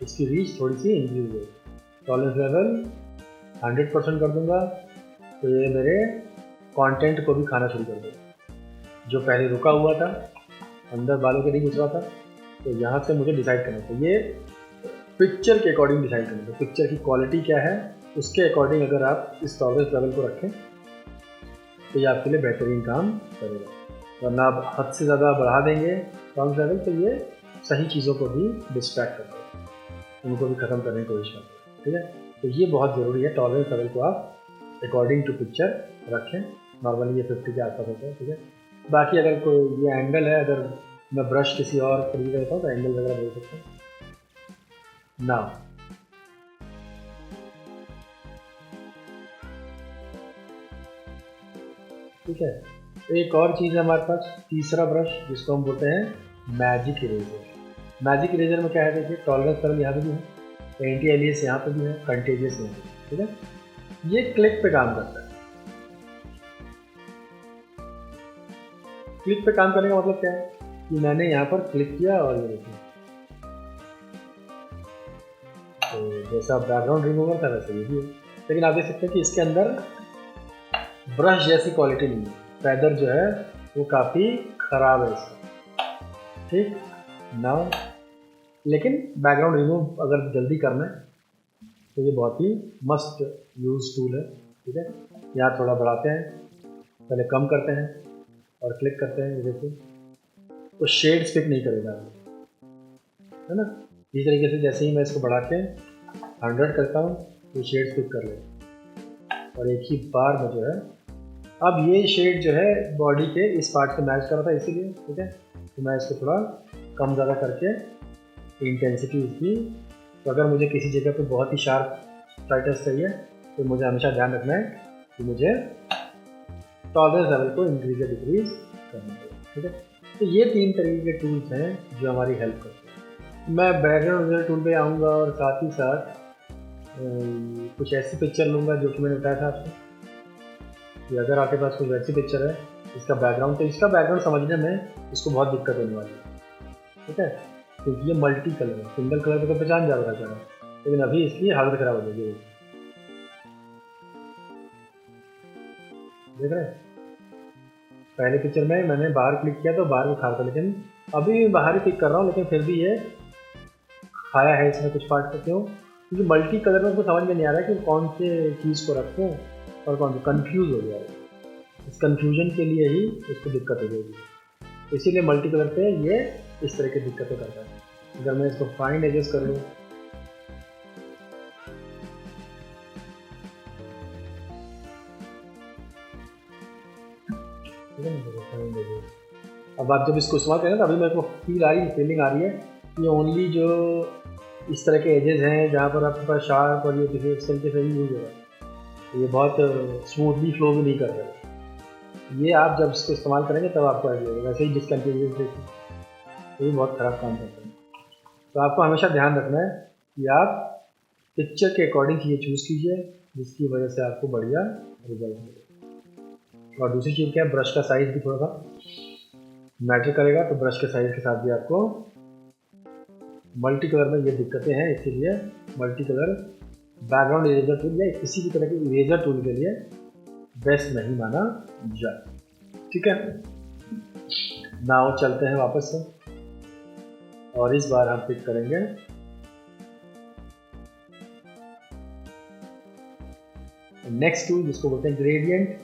इसकी रीच थोड़ी सी इंक्रीज होगी। टॉलरेंस लेवल 100% कर दूंगा, तो ये मेरे कंटेंट को भी खाना शुरू कर देगा। जो पहले रुका हुआ था, अंदर बालों के नहीं घुस रहा था, तो यहाँ से मुझे डिसाइड करना चाहिए, ये पिक्चर के अकॉर्डिंग डिसाइड करना चाहिए। पिक्चर की क्वालिटी क्या है उसके अकॉर्डिंग अगर आप इस टॉलरेंस लेवल को रखें तो ये आपके लिए बेहतरीन काम करेगा। वरना आप हद से ज़्यादा बढ़ा देंगे टॉलरेंस लेवल तो ये सही चीज़ों को भी डिस्ट्रैक्ट करते हैं, उनको भी ख़त्म करने की कोशिश करते हैं। ठीक है, तो ये बहुत ज़रूरी है, टॉलरेंस लेवल को आप अकॉर्डिंग टू पिक्चर रखें। नॉर्मली ये 50 के आसपास होता है। ठीक है, बाकी अगर कोई ये एंगल है, अगर मैं ब्रश किसी और खरीद रहता हूँ तो एंगल वगैरह दे सकता हूँ ना। ठीक है, एक और चीज़ है हमारे पास, तीसरा ब्रश जिसको हम बोलते हैं मैजिक इरेजर। मैजिक इरेजर में क्या है, देखिए टॉलरेंस लेवल यहाँ पे भी है, एंटी एलियस यहाँ पे भी है, कंटेजियस यहाँ पे। ठीक है, ये क्लिक पे काम करता है। क्लिक पे काम करने का मतलब क्या है कि मैंने यहाँ पर क्लिक किया और ये देखिए, तो जैसा बैकग्राउंड रिमूवर था वैसे ये भी है, लेकिन आप देख सकते हैं कि इसके अंदर ब्रश जैसी क्वालिटी नहीं है, फैदर जो है वो काफ़ी ख़राब है इसका। ठीक ना, लेकिन बैकग्राउंड रिमूव अगर जल्दी करना है तो ये बहुत ही मस्त यूज टूल है। ठीक है, यहाँ थोड़ा बढ़ाते हैं, पहले कम करते हैं और क्लिक करते हैं, देखिए तो शेड्स पिक नहीं करेगा, है ना। इस तरीके से जैसे ही मैं इसको बढ़ा के 100 करता हूँ तो शेड्स पिक कर लेगा और एक ही बार में जो है, अब ये शेड जो है बॉडी के इस पार्ट से मैच कर रहा था इसीलिए। ठीक है, तो मैं इसको थोड़ा कम ज़्यादा करके इंटेंसिटी इसकी, तो अगर मुझे किसी जगह पे बहुत ही शार्प ब्राइटनेस चाहिए तो मुझे हमेशा ध्यान रखना है कि मुझे टॉलरेंस लेवल को इंक्रीज या डिक्रीज करना चाहिए। ठीक है, तो ये 3 तरीके के टूल्स हैं जो हमारी हेल्प करते हैं। मैं बैकग्राउंड टूल पे आऊँगा और साथ ही साथ कुछ ऐसी पिक्चर लूँगा जो कि मैंने बताया था आपसे कि अगर आपके पास कोई वैसी पिक्चर है इसका बैकग्राउंड, तो इसका बैकग्राउंड समझने में इसको बहुत दिक्कत होने वाली है। ठीक है, क्योंकि ये मल्टी कलर है, सिंगल कलर पे तो पहचान जाएगा बेचारा, लेकिन अभी इसकी हालत खराब हो जाएगी। देख रहे हैं, पहले पिक्चर में मैंने बाहर क्लिक किया तो बाहर भी खा था, लेकिन अभी भी बाहर ही क्लिक कर रहा हूँ, लेकिन फिर भी ये खाया है इसमें कुछ पार्ट पे। क्यों? क्योंकि मल्टी कलर में उसको समझ में नहीं आ रहा है कि कौन से चीज़ को रखूँ और कौन से, कन्फ्यूज़ हो गया है। इस कन्फ्यूजन के लिए ही इसको दिक्कत हो जाएगी, इसीलिए मल्टी कलर पे ये इस तरह की दिक्कतें करता है। अगर मैं इसको फाइन एडजस्ट कर लूँ, अब आप जब इसको इस्तेमाल करें तो अभी मेरे को फीलिंग आ रही है कि ओनली जो इस तरह के एजेस हैं जहाँ पर आपके पास शार्प और ये किसी इस तरीके से भी यूज होगा, तो ये बहुत स्मूथली फ्लो भी नहीं कर रहे। ये आप जब इसको इस्तेमाल करेंगे तब आपको आइडिया होगा। वैसे ही डिसकंटिन्यूस देखिए, तो ये बहुत ख़राब काम करते हैं। तो आपको हमेशा ध्यान रखना है कि आप पिक्चर के अकॉर्डिंग ये चूज़ कीजिए जिसकी वजह से आपको बढ़िया रिजल्ट मिले। और दूसरी चीज़ क्या है, ब्रश का साइज़ भी थोड़ा सा मैटर करेगा, तो ब्रश के साइज़ के साथ भी आपको मल्टी कलर में ये दिक्कतें हैं, इसीलिए multi colour background eraser tool या किसी भी तरह के इरेजर टूल के लिए बेस्ट नहीं माना जाए। ठीक है, नाउ चलते हैं वापस से और इस बार हम पिक करेंगे नेक्स्ट टूल जिसको बोलते हैं ग्रेडियंट,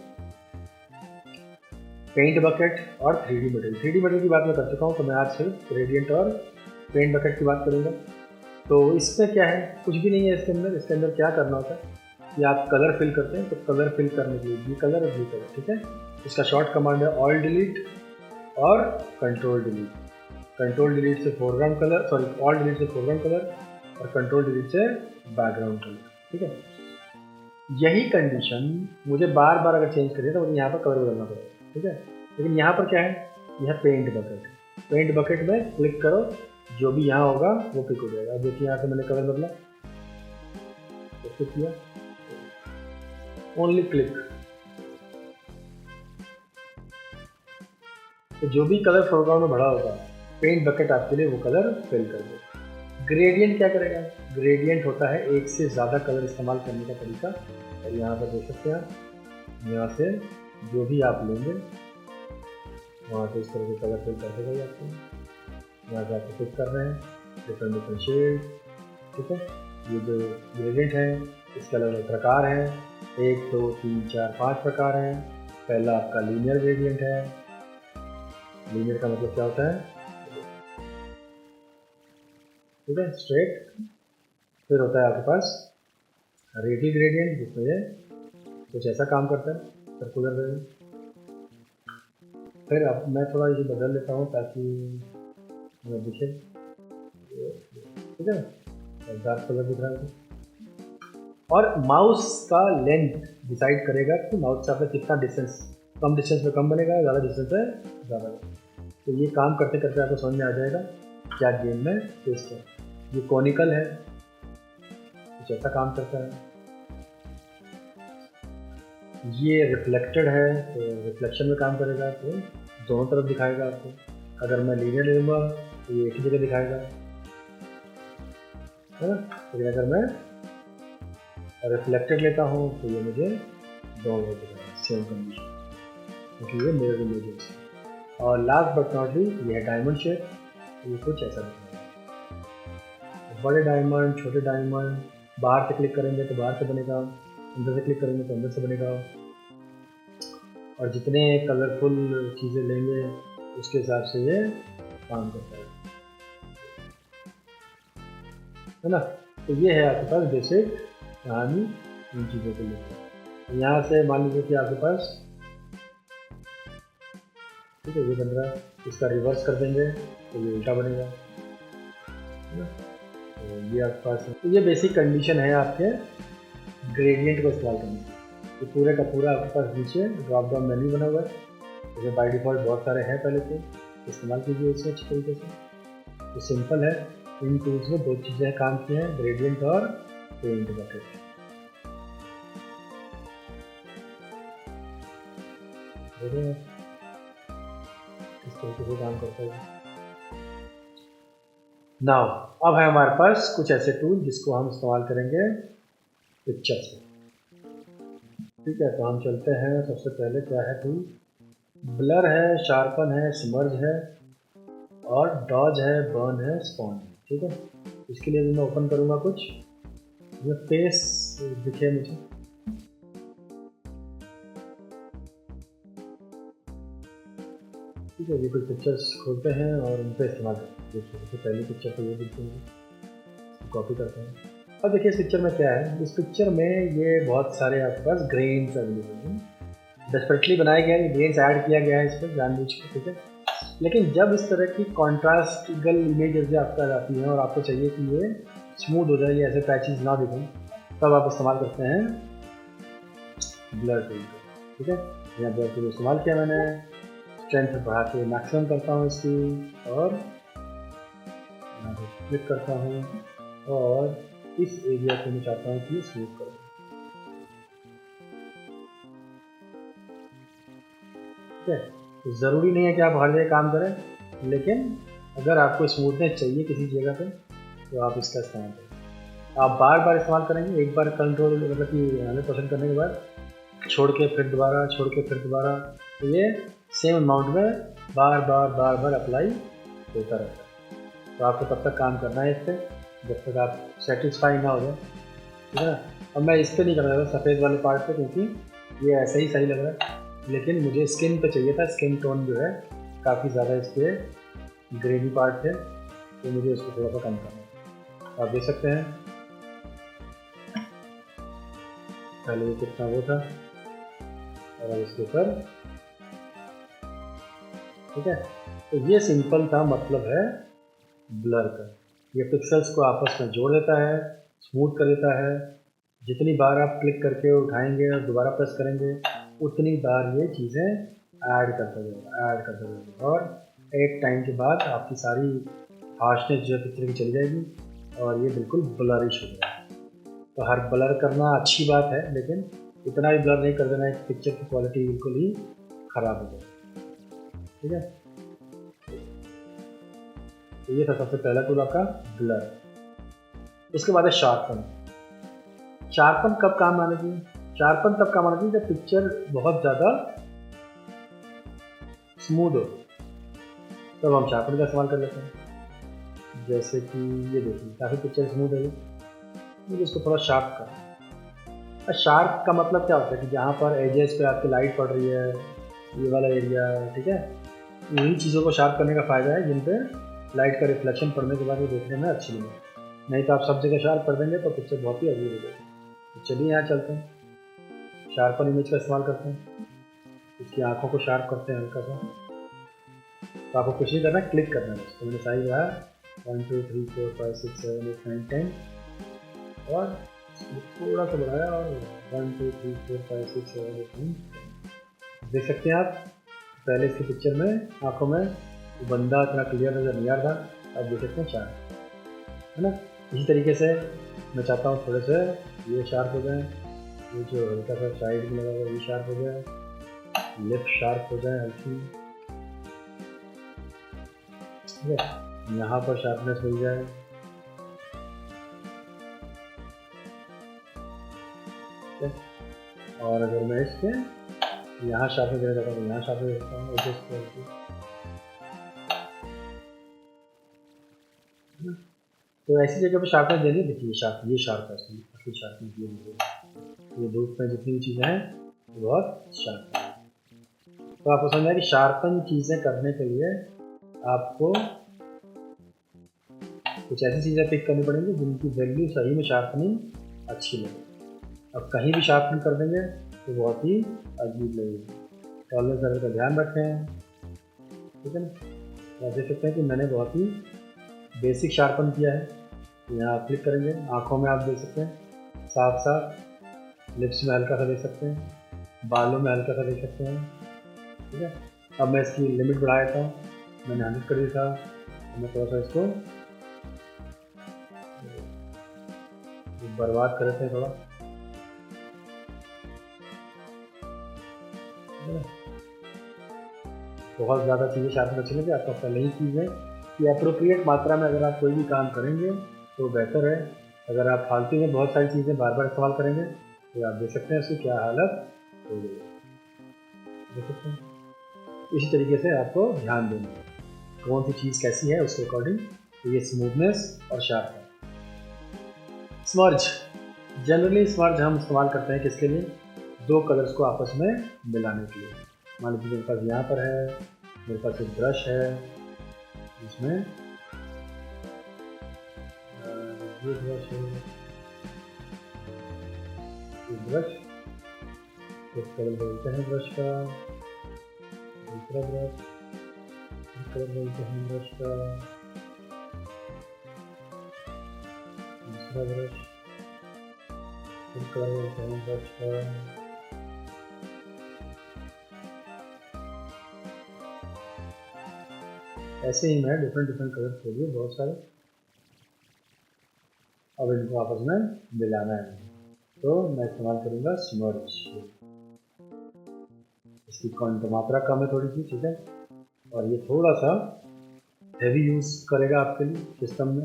पेंट बकेट और 3D मटेरियल। 3D मटेरियल की बात मैं कर चुका हूँ, तो मैं आज सिर्फ ग्रेडियंट और पेंट बकेट की बात करूँगा। तो इसमें क्या है, कुछ भी नहीं है इसके अंदर। इसके अंदर क्या करना होता है कि आप कलर फिल करते हैं, तो कलर फिल करने के लिए ब्लू कलर और ब्लू कलर। ठीक है, इसका शॉर्ट कमांड है ऑल डिलीट और कंट्रोल डिलीट। कंट्रोल डिलीट से foreground colour, sorry all delete से फोरग्राउंड कलर और कंट्रोल डिलीट से बैकग्राउंड कलर। ठीक है, यही कंडीशन मुझे बार बार अगर चेंज करें तो मुझे यहाँ पर कलर बदलना पड़ेगा। ठीक है, लेकिन यहाँ पर क्या है, यह पेंट बकेट। पेंट बकेट में क्लिक करो, जो भी यहाँ होगा वो पिक हो जाएगा। देखिए यहाँ से मैंने कलर बदला, तो किया ओनली क्लिक, तो जो भी कलर फोरग्राउंड में भरा होगा पेंट बकेट आपके लिए वो कलर फिल कर दे। ग्रेडियंट क्या करेगा, ग्रेडियंट होता है एक से ज़्यादा कलर इस्तेमाल करने का तरीका, और यहाँ पर देख सकते हैं यहाँ से जो भी आप लेंगे वहाँ से इस तरह के कलर फिल कर देगा ये आपको। यहाँ से आपको पिक कर रहे हैं डिफरेंट डिफरेंट शेड, ठीक है। ये जो ग्रेडियंट है इसके अलग अलग प्रकार हैं, 1 2 3 4 5 प्रकार हैं। पहला आपका लीनियर ग्रेडियंट है। लीनियर का मतलब क्या होता है, ठीक है, स्ट्रेट। फिर होता है आपके पास रेडियल ग्रेडियंट, जिसमें ये कुछ ऐसा काम करता है, सर्कुलर ग्रेडियंट। फिर अब मैं थोड़ा ये बदल लेता हूँ ताकि हमें दिखे, ठीक है, डार्क कलर दिख रहा है। और माउस का लेंथ डिसाइड करेगा कि माउस से आपका कितना डिस्टेंस, कम डिस्टेंस में कम बनेगा, ज़्यादा डिस्टेंस में ज़्यादा। तो ये काम करते करते आपको समझ में आ जाएगा क्या गेम में ट्विस्ट है। ये कॉनिकल है, कुछ ऐसा काम करता है। ये रिफ्लेक्टेड है, तो रिफ्लेक्शन में काम करेगा, तो दोनों तरफ दिखाएगा आपको। अगर मैं लीनियर ले लूँगा तो ये एक ही जगह दिखाएगा, है ना। लेकिन अगर मैं रिफ्लेक्टेड लेता हूँ तो ये मुझे दोनों जगह दिखाएगा, सेम कंडीशन, क्योंकि ये मिरर इमेज है। और लास्ट बट नॉट लीस्ट ये है डायमंड शेप। ये कुछ ऐसा दिखाएगा, बड़े डायमंड, छोटे डायमंड। बाहर से क्लिक करेंगे तो बाहर से बनेगा, अंदर से क्लिक करेंगे तो अंदर से बनेगा। और जितने कलरफुल चीज़ें लेंगे उसके हिसाब से ये काम करता है ना। तो ये है आपके पास बेसिक कहानी इन चीज़ों को लेकर। यहाँ से मान लीजिए कि आपके पास, ठीक है, ये बन रहा है, इसका रिवर्स कर देंगे तो ये उल्टा बनेगा, है ना। तो ये आपके पास है। तो ये बेसिक कंडीशन है आपके ग्रेडियंट को इस्तेमाल करने की। तो पूरे का पूरा आपके पास नीचे ड्रॉप डाउन मेन्यू बना हुआ है, जैसे बाय डिफ़ॉल्ट बहुत सारे हैं पहले से, इस्तेमाल कीजिए इसे अच्छी तरीके से। तो सिंपल है। इन टूल्स में 2 चीज़ें काम की हैं, ग्रेडियंट और पेंट बकेट। देखिए किस तरीके से काम करता है। नाउ अब है हमारे पास कुछ ऐसे टूल जिसको हम इस्तेमाल करेंगे पिक्चर्स में, ठीक है। तो हम चलते हैं, सबसे पहले क्या है टूल, ब्लर है, शार्पन है, स्मर्ज है और डॉज है, बर्न है, स्पॉन है, ठीक है। इसके लिए भी मैं ओपन करूँगा कुछ, ये फेस दिखे मुझे, ठीक है। ये कुछ पिक्चर्स खोलते हैं और उन पर इस्तेमाल करते हैं। देखिए पहली पिक्चर तो ये दिखती है, कॉपी करते हैं। अब देखिए इस पिक्चर में क्या है, इस पिक्चर में ये बहुत सारे आपके पास ग्रेन्स अवेलेबल हैं, डेस्परेटली बनाया गया है, ग्रेन्स ऐड किया गया है इस पर जानबूझ के, ठीक है। लेकिन जब इस तरह की कॉन्ट्रास्टिगल इमेजेस आपका आती हैं और आपको चाहिए कि ये स्मूथ हो जाए, ये ऐसे पैचेस ना दिखें, तब आप इस्तेमाल करते हैं ब्लर टूल का, ठीक है। यहाँ ब्लर टूल इस्तेमाल किया मैंने, स्ट्रेंथ बढ़ा के मैक्सिमम करता हूँ इसकी, और क्लिक करता हूँ और इस एरिया को मैं चाहता हूँ कि स्मूथ करूँ, ठीक है। तो ज़रूरी नहीं है कि आप हर जगह काम करें, लेकिन अगर आपको स्मूथनेस चाहिए किसी जगह पे तो आप इसका इस्तेमाल करें। आप बार बार इस्तेमाल करेंगे, एक बार कंट्रोल मतलब कि 100% करने के बाद छोड़ के फिर दोबारा, छोड़ के फिर दोबारा, तो ये सेम अमाउंट में बार बार बार बार अप्लाई होता रहता है। तो आपको तब तक काम करना है इस पर जब तक आप सेटिस्फाई ना हो जाए, ठीक है ना। अब मैं इस पर नहीं कर रहा था सफ़ेद वाले पार्ट पे, क्योंकि ये ऐसा ही सही लग रहा है, लेकिन मुझे स्किन पे चाहिए था। स्किन टोन जो है काफ़ी ज़्यादा इस पर ग्रेनी पार्ट थे, तो मुझे इसको थोड़ा सा कम करना है। आप देख सकते हैं पहले ये कितना वो था और अब इसके ऊपर, ठीक है। तो ये सिंपल था, मतलब है ब्लर का। ये पिक्सेल्स को आपस में जोड़ देता है, स्मूथ कर देता है। जितनी बार आप क्लिक करके उठाएंगे और दोबारा प्रेस करेंगे उतनी बार ये चीज़ें ऐड करता जाएगा, और एक टाइम के बाद आपकी सारी हार्शनेस जो है पिक्चर की चली जाएगी और ये बिल्कुल ब्लरिश हो जाएगा। तो हर ब्लर करना अच्छी बात है, लेकिन इतना भी ब्लर नहीं कर देना है कि पिक्चर की क्वालिटी बिल्कुल ही ख़राब हो जाए, ठीक है। तो ये था सबसे पहला टूल आपका ब्लर। उसके बाद है शार्पन। शार्पन कब काम आने चाहिए? शार्पन तब काम आना चाहिए जब पिक्चर बहुत ज़्यादा स्मूथ हो, तब हम शार्पन का इस्तेमाल कर लेते हैं। जैसे कि ये देखिए काफ़ी पिक्चर स्मूथ है, मुझे इसको थोड़ा शार्प करना। शार्प का मतलब क्या होता है कि जहाँ पर एजेस पे आपकी लाइट पड़ रही है, ये वाला एरिया, ठीक है, यही चीज़ों को शार्प करने का फ़ायदा है जिन पे लाइट का रिफ्लेक्शन पड़ने के बाद वो देखने में अच्छी लगे। नहीं तो आप सब जगह शार्प कर देंगे तो पिक्चर बहुत ही अजीब हो जाएगी। तो चलिए यहाँ चलते हैं, शार्पन इमेज का इस्तेमाल करते हैं, इसकी आँखों को शार्प करते हैं हल्का सा। तो आपको कुछ नहीं करना, क्लिक करना है। तो मैंने साइज रहा 1 2 3 4 5 6 7 8 9 10 और थोड़ा सा बढ़ाया और 1 2 3 4 5 6 7 8 9 देख सकते हैं आप। पहले इसकी पिक्चर में आँखों में वो बंदा इतना क्लियर नजर नहीं आ रहा, अब देख सकते हैं शार्प, है ना। इसी तरीके से मैं चाहता हूँ थोड़े से ये शार्प हो जाए, ये जो हल्का सा साइड में लगा हुआ ये शार्प हो जाए, लिप शार्प हो जाए हल्की, ठीक है, यहाँ पर शार्पनेस मिल जाए। और अगर मैं इसके यहाँ शार्पनेस देना चाहता हूँ तो यहाँ शार्पनेस दे सकता हूँ, एडजस्ट करके। तो ऐसी जगह पे शार्पनेस देनी, देखिए ये शार्प है, असली शार्पनेस ये धूप में जितनी भी चीज़ें हैं बहुत शार्प है। तो आपको समझ आया कि शार्पन चीज़ें करने के लिए आपको कुछ ऐसी चीज़ें पिक करनी पड़ेंगी जिनकी वैल्यू सही में शार्पनिंग अच्छी लगे। अब कहीं भी शार्पनिंग कर देंगे तो बहुत ही अजीब लगेगी। टॉलरेंस लेवल का ध्यान रखें, ठीक है ना। आप देख सकते हैं कि मैंने बहुत ही बेसिक शार्पन किया है। यहाँ क्लिक करेंगे, आँखों में आप देख सकते हैं साफ साफ, लिप्स में हल्का सा देख सकते हैं, बालों में हल्का सा देख सकते हैं, ठीक है। अब मैं इसकी लिमिट बढ़ा देता हूँ, मैंने 100 कर दिया था, मैं थोड़ा सा इसको बर्बाद कर देते हैं थोड़ा, बहुत ज़्यादा चीज़ें शार्पन अच्छी लगी आपको पहले ही चीज़ है कि अप्रोप्रिएट मात्रा में अगर आप कोई भी काम करेंगे तो बेहतर है। अगर आप फालतू में बहुत सारी चीज़ें बार बार इस्तेमाल करेंगे तो आप देख सकते हैं उसकी क्या हालत हो गई, देख सकते हैं। इसी तरीके से आपको ध्यान देना है कौन सी चीज़ कैसी है उसके अकॉर्डिंग। तो ये स्मूथनेस और शार्प है। स्मर्ज, जनरली स्मर्ज हम इस्तेमाल करते हैं किसके लिए, दो कलर्स को आपस में मिलाने के लिए। मान लीजिए मेरे पास यहाँ पर है, मेरे पास एक ब्रश है जिसमें ये ब्रश है, ये ब्रश एक कलर बोलते हैं ब्रश का, दूसरा ब्रश एक कलर बोलते हैं ब्रश का, दूसरा ब्रश एक कलर बोलते हैं ब्रश का। ऐसे ही मैं डिफरेंट कलर के लिए बहुत सारे, अब इनको आपस में मिलाना है तो मैं इस्तेमाल करूँगा स्मर्च। इसकी मात्रा कम है थोड़ी सी, ठीक है, और ये थोड़ा सा हैवी यूज़ करेगा आपके लिए सिस्टम में,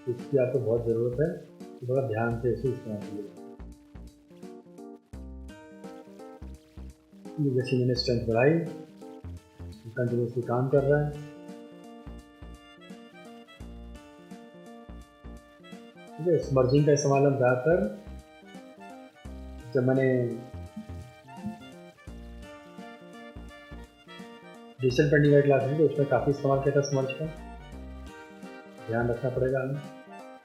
इसकी आपको बहुत ज़रूरत है, तो थोड़ा ध्यान से इसे इस्तेमाल कीजिएगा। जैसे मैंने स्ट्रेंथ बढ़ाई, कंटिन्यूसली काम कर रहा है, ठीक है। स्मर्जिंग का इस्तेमाल हम ज़्यादातर जब मैंने डिजिटल पेंटिंग वाली क्लास में तो उसमें काफ़ी इस्तेमाल किया था स्मर्ज का, ध्यान रखना पड़ेगा हमें।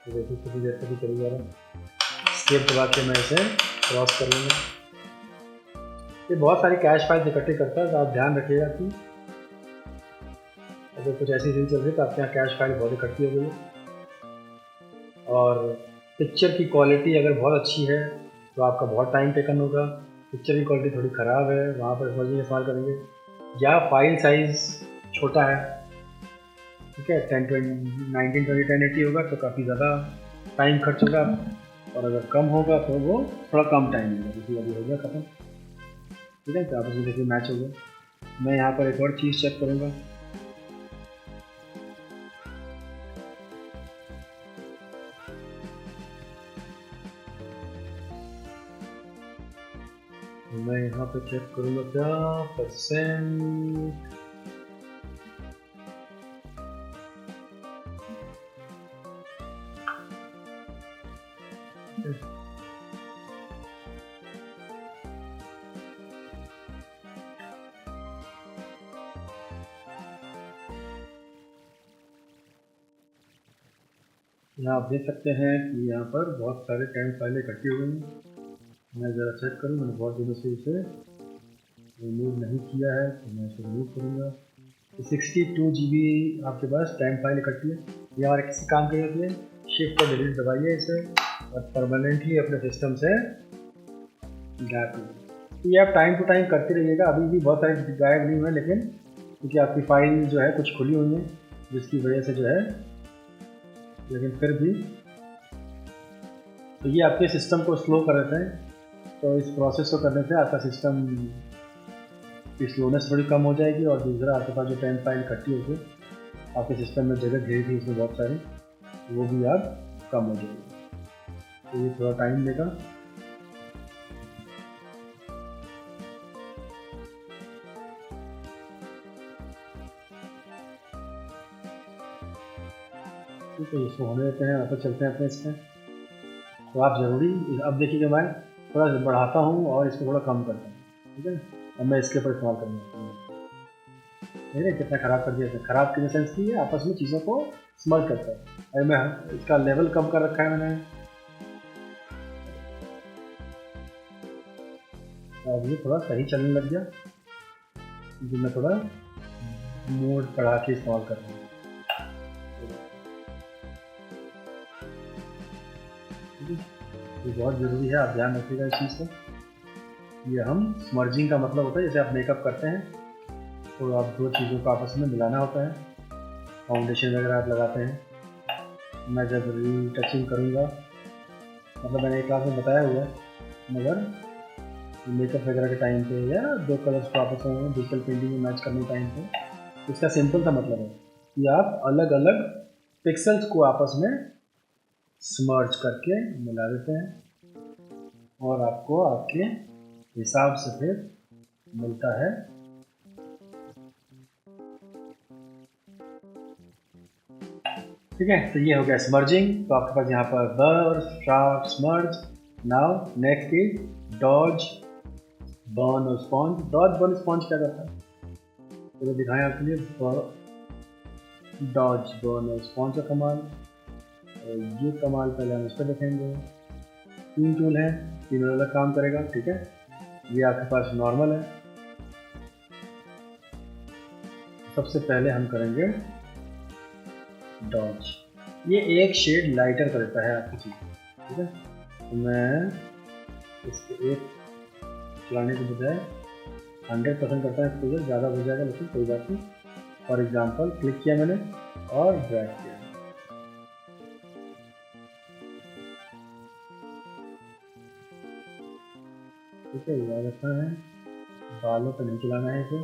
तो देखिए कितनी देर तक ही चली जा रहा है, स्केप दबा के मैं इसे क्रॉस कर लूँगा। ये बहुत सारी कैश फाइल इकट्ठी करता है, तो आप ध्यान रखिएगा कि अगर कुछ ऐसी चीज़ चल रही है तो आपके यहाँ कैश फाइल बहुत इकट्ठी हो गई है। और पिक्चर की क्वालिटी अगर बहुत अच्छी है तो आपका बहुत टाइम टेकन होगा, पिक्चर की क्वालिटी थोड़ी ख़राब है वहाँ पर स्मर्जिंग इस्तेमाल करेंगे, या फाइल साइज़ छोटा है, ठीक है, 1920 1080 होगा तो काफ़ी ज़्यादा टाइम खर्च होगा, और अगर कम होगा तो वो थोड़ा कम टाइम लेगा, क्योंकि अभी हो गया ख़त्म, ठीक है। तो आपस में देखिए मैच हो गया। मैं यहाँ पर एक और चीज़ चेक करूँगा, पे चेक करूँगा क्या परसेंट। यहाँ आप देख सकते हैं कि यहाँ पर बहुत सारे टेम्प फाइलें इकट्ठी हुई हैं। मैं ज़रा चेक करूँ, मैंने बहुत दिनों से इसे रिमूव नहीं किया है तो मैं इसे रिमूव करूँगा। 62 GB आपके पास टेम्प फाइल इकट्ठी है। ये हमारे किसी काम की होती है। शिफ्ट और डिलीट दबाइए इसे और परमानेंटली अपने सिस्टम से गायब कीजिए। तो ये आप टाइम टू टाइम करते रहिएगा। अभी भी बहुत सारे गायब नहीं हुए, लेकिन क्योंकि आपकी फाइल जो है कुछ खुली हुई है जिसकी वजह से जो है, लेकिन फिर भी तो ये आपके सिस्टम को स्लो कर देते हैं। तो इस प्रोसेस को करने से आपका सिस्टम की स्लोनेस थोड़ी कम हो जाएगी और दूसरा आपके पास जो टेम्प फाइल इकट्ठी होगी आपके सिस्टम में जगह घेरी थी इसमें बहुत सारी, वो भी आप कम हो जाएगी। तो ये थोड़ा टाइम लेगा। ठीक है, इसको होने देते हैं। वापस चलते हैं अपने इसमें। तो आप ज़रूरी अब देखिए मैं थोड़ा बढ़ाता हूँ और इसको थोड़ा कम करता हूँ। ठीक है, अब मैं इसके ऊपर इस्तेमाल करूँगा। ठीक है, कितना ख़राब कर दिया इसने। ख़राब किस सेंस की है, आपस में चीज़ों को स्मर्ज करता है। अरे मैं इसका लेवल कम कर रखा है मैंने। अब ये थोड़ा सही चलने लग गया क्योंकि मैं थोड़ा मोड बढ़ा के इस्तेमाल कर रहा हूँ। ये बहुत ज़रूरी है, आप ध्यान रखिएगा इस चीज़ को। ये हम स्मर्जिंग का मतलब होता है जैसे आप मेकअप करते हैं तो आप दो चीज़ों को आपस में मिलाना होता है। फाउंडेशन वगैरह आप लगाते हैं। मैं जब रीटचिंग करूँगा, मतलब मैंने एक क्लास में बताया हुआ है, मगर मेकअप वगैरह के टाइम पे या दो कलर्स को आपस में डिजिटल पेंटिंग में मैच करने टाइम पे इसका सिंपल सा मतलब है कि आप अलग अलग पिक्सल्स को आपस में स्मर्ज करके मिला देते हैं और आपको आपके हिसाब से फिर मिलता है ठीक है। तो ये हो गया स्मर्जिंग। तो आपके पास यहाँ पर burn, sharp, smudge. Now next is dodge, burn और स्पॉन्ज। डॉज, बर्न, स्पॉन्ज क्या करता है तो दिखाएं आपके लिए। डॉज, बर्न और स्पॉन्ज का कमाल, और ये कमाल पहले हम इस पर देखेंगे। तीन टूल हैं, तीनों अलग काम करेगा। ठीक है, ये आपके पास नॉर्मल है। सबसे पहले हम करेंगे डॉज। ये एक शेड लाइटर कर देता है आपकी चीज़। ठीक है, तो मैं इसके एक चलाने के बजाय 100% करता है एक्सपोजर। ज़्यादा हो जाएगा लेकिन कोई बात नहीं। फॉर एग्जांपल क्लिक किया मैंने और ड्रैग किया। ठीक है, याद रखना है बालों पर नहीं चलाना है इसे।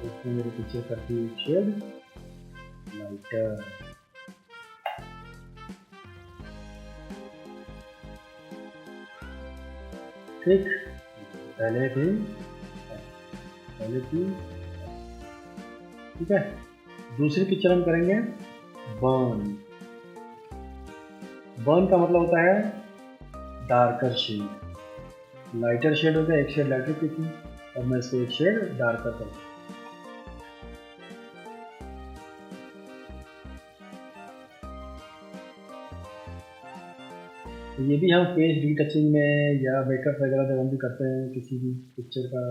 इसमें मेरे पीछे करती है शेड लाइटर। ठीक, पहले थी। ठीक है, दूसरी पिक्चर हम करेंगे बर्न। बर्न का मतलब होता है डार्कर शेड। लाइटर शेड हो गया, एक शेड लाइटर की थी और मैं इसको एक शेड डार्कर करूँ। तो ये भी हम फेस रीटचिंग में या मेकअप वगैरह जब हम भी करते हैं किसी भी पिक्चर का,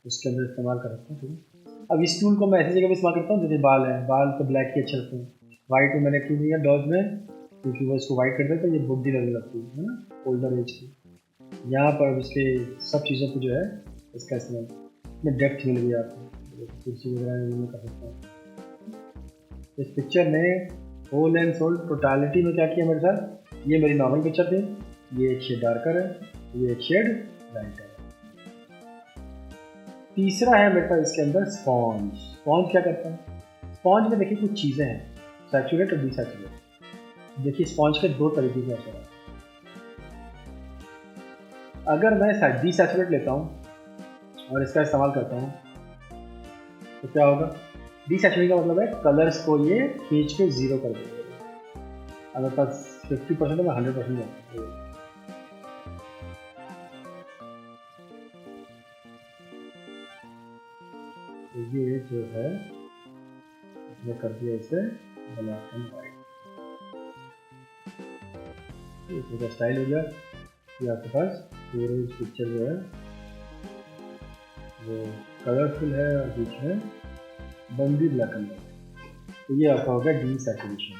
उसके अंदर इस्तेमाल कर सकते हैं। ठीक है, अब इस टूल को मैं ऐसी जगह भी इस्तेमाल करता हूँ जैसे बाल है। बाल तो ब्लैक के अच्छे लगते हैं। वाइट में मैंने क्यों दिया डॉज में, क्योंकि वो इसको वाइट कर देता है, ये बुद्धि लगने लगती है ना ओल्डर एज की। यहाँ पर इसके सब चीज़ों को जो है इसका इस्तेमाल में डेप्थ मिल गई आपको। कुर्सी वगैरह में कर सकता हूँ। इस पिक्चर ने होल एंड सोल टोटालिटी में क्या किया मेरे साथ। ये मेरी नॉर्मल पिक्चर थी, ये एक शेड डार्कर है, ये एक शेड लाइटर है। तीसरा है मेरे पास इसके अंदर स्पॉन्ज। स्पॉन्ज क्या करता है, स्पॉन्ज में देखिए कुछ चीज़ें हैं। सैचुरेट और डीसैचुरेट। देखिए स्पॉन्ज के दो तरीके के असर है। अगर मैं डीसैचुरेट लेता हूँ और इसका इस्तेमाल करता हूँ तो क्या होगा? डीसैचुरेट का मतलब है कलर्स को ये खींच के जीरो कर देगा। अगर पास 50% में 100% जाता है। तो ये जो है इसने कर दिया इसे ब्लैक एंड वाइट। इसका स्टाइल हो गया कि आपके पास पूरे पिक्चर जो है वो कलरफुल है और बीच में बंदी ब्लैक एंड वाइट। तो ये आपका हो गया डीसैचुरेशन।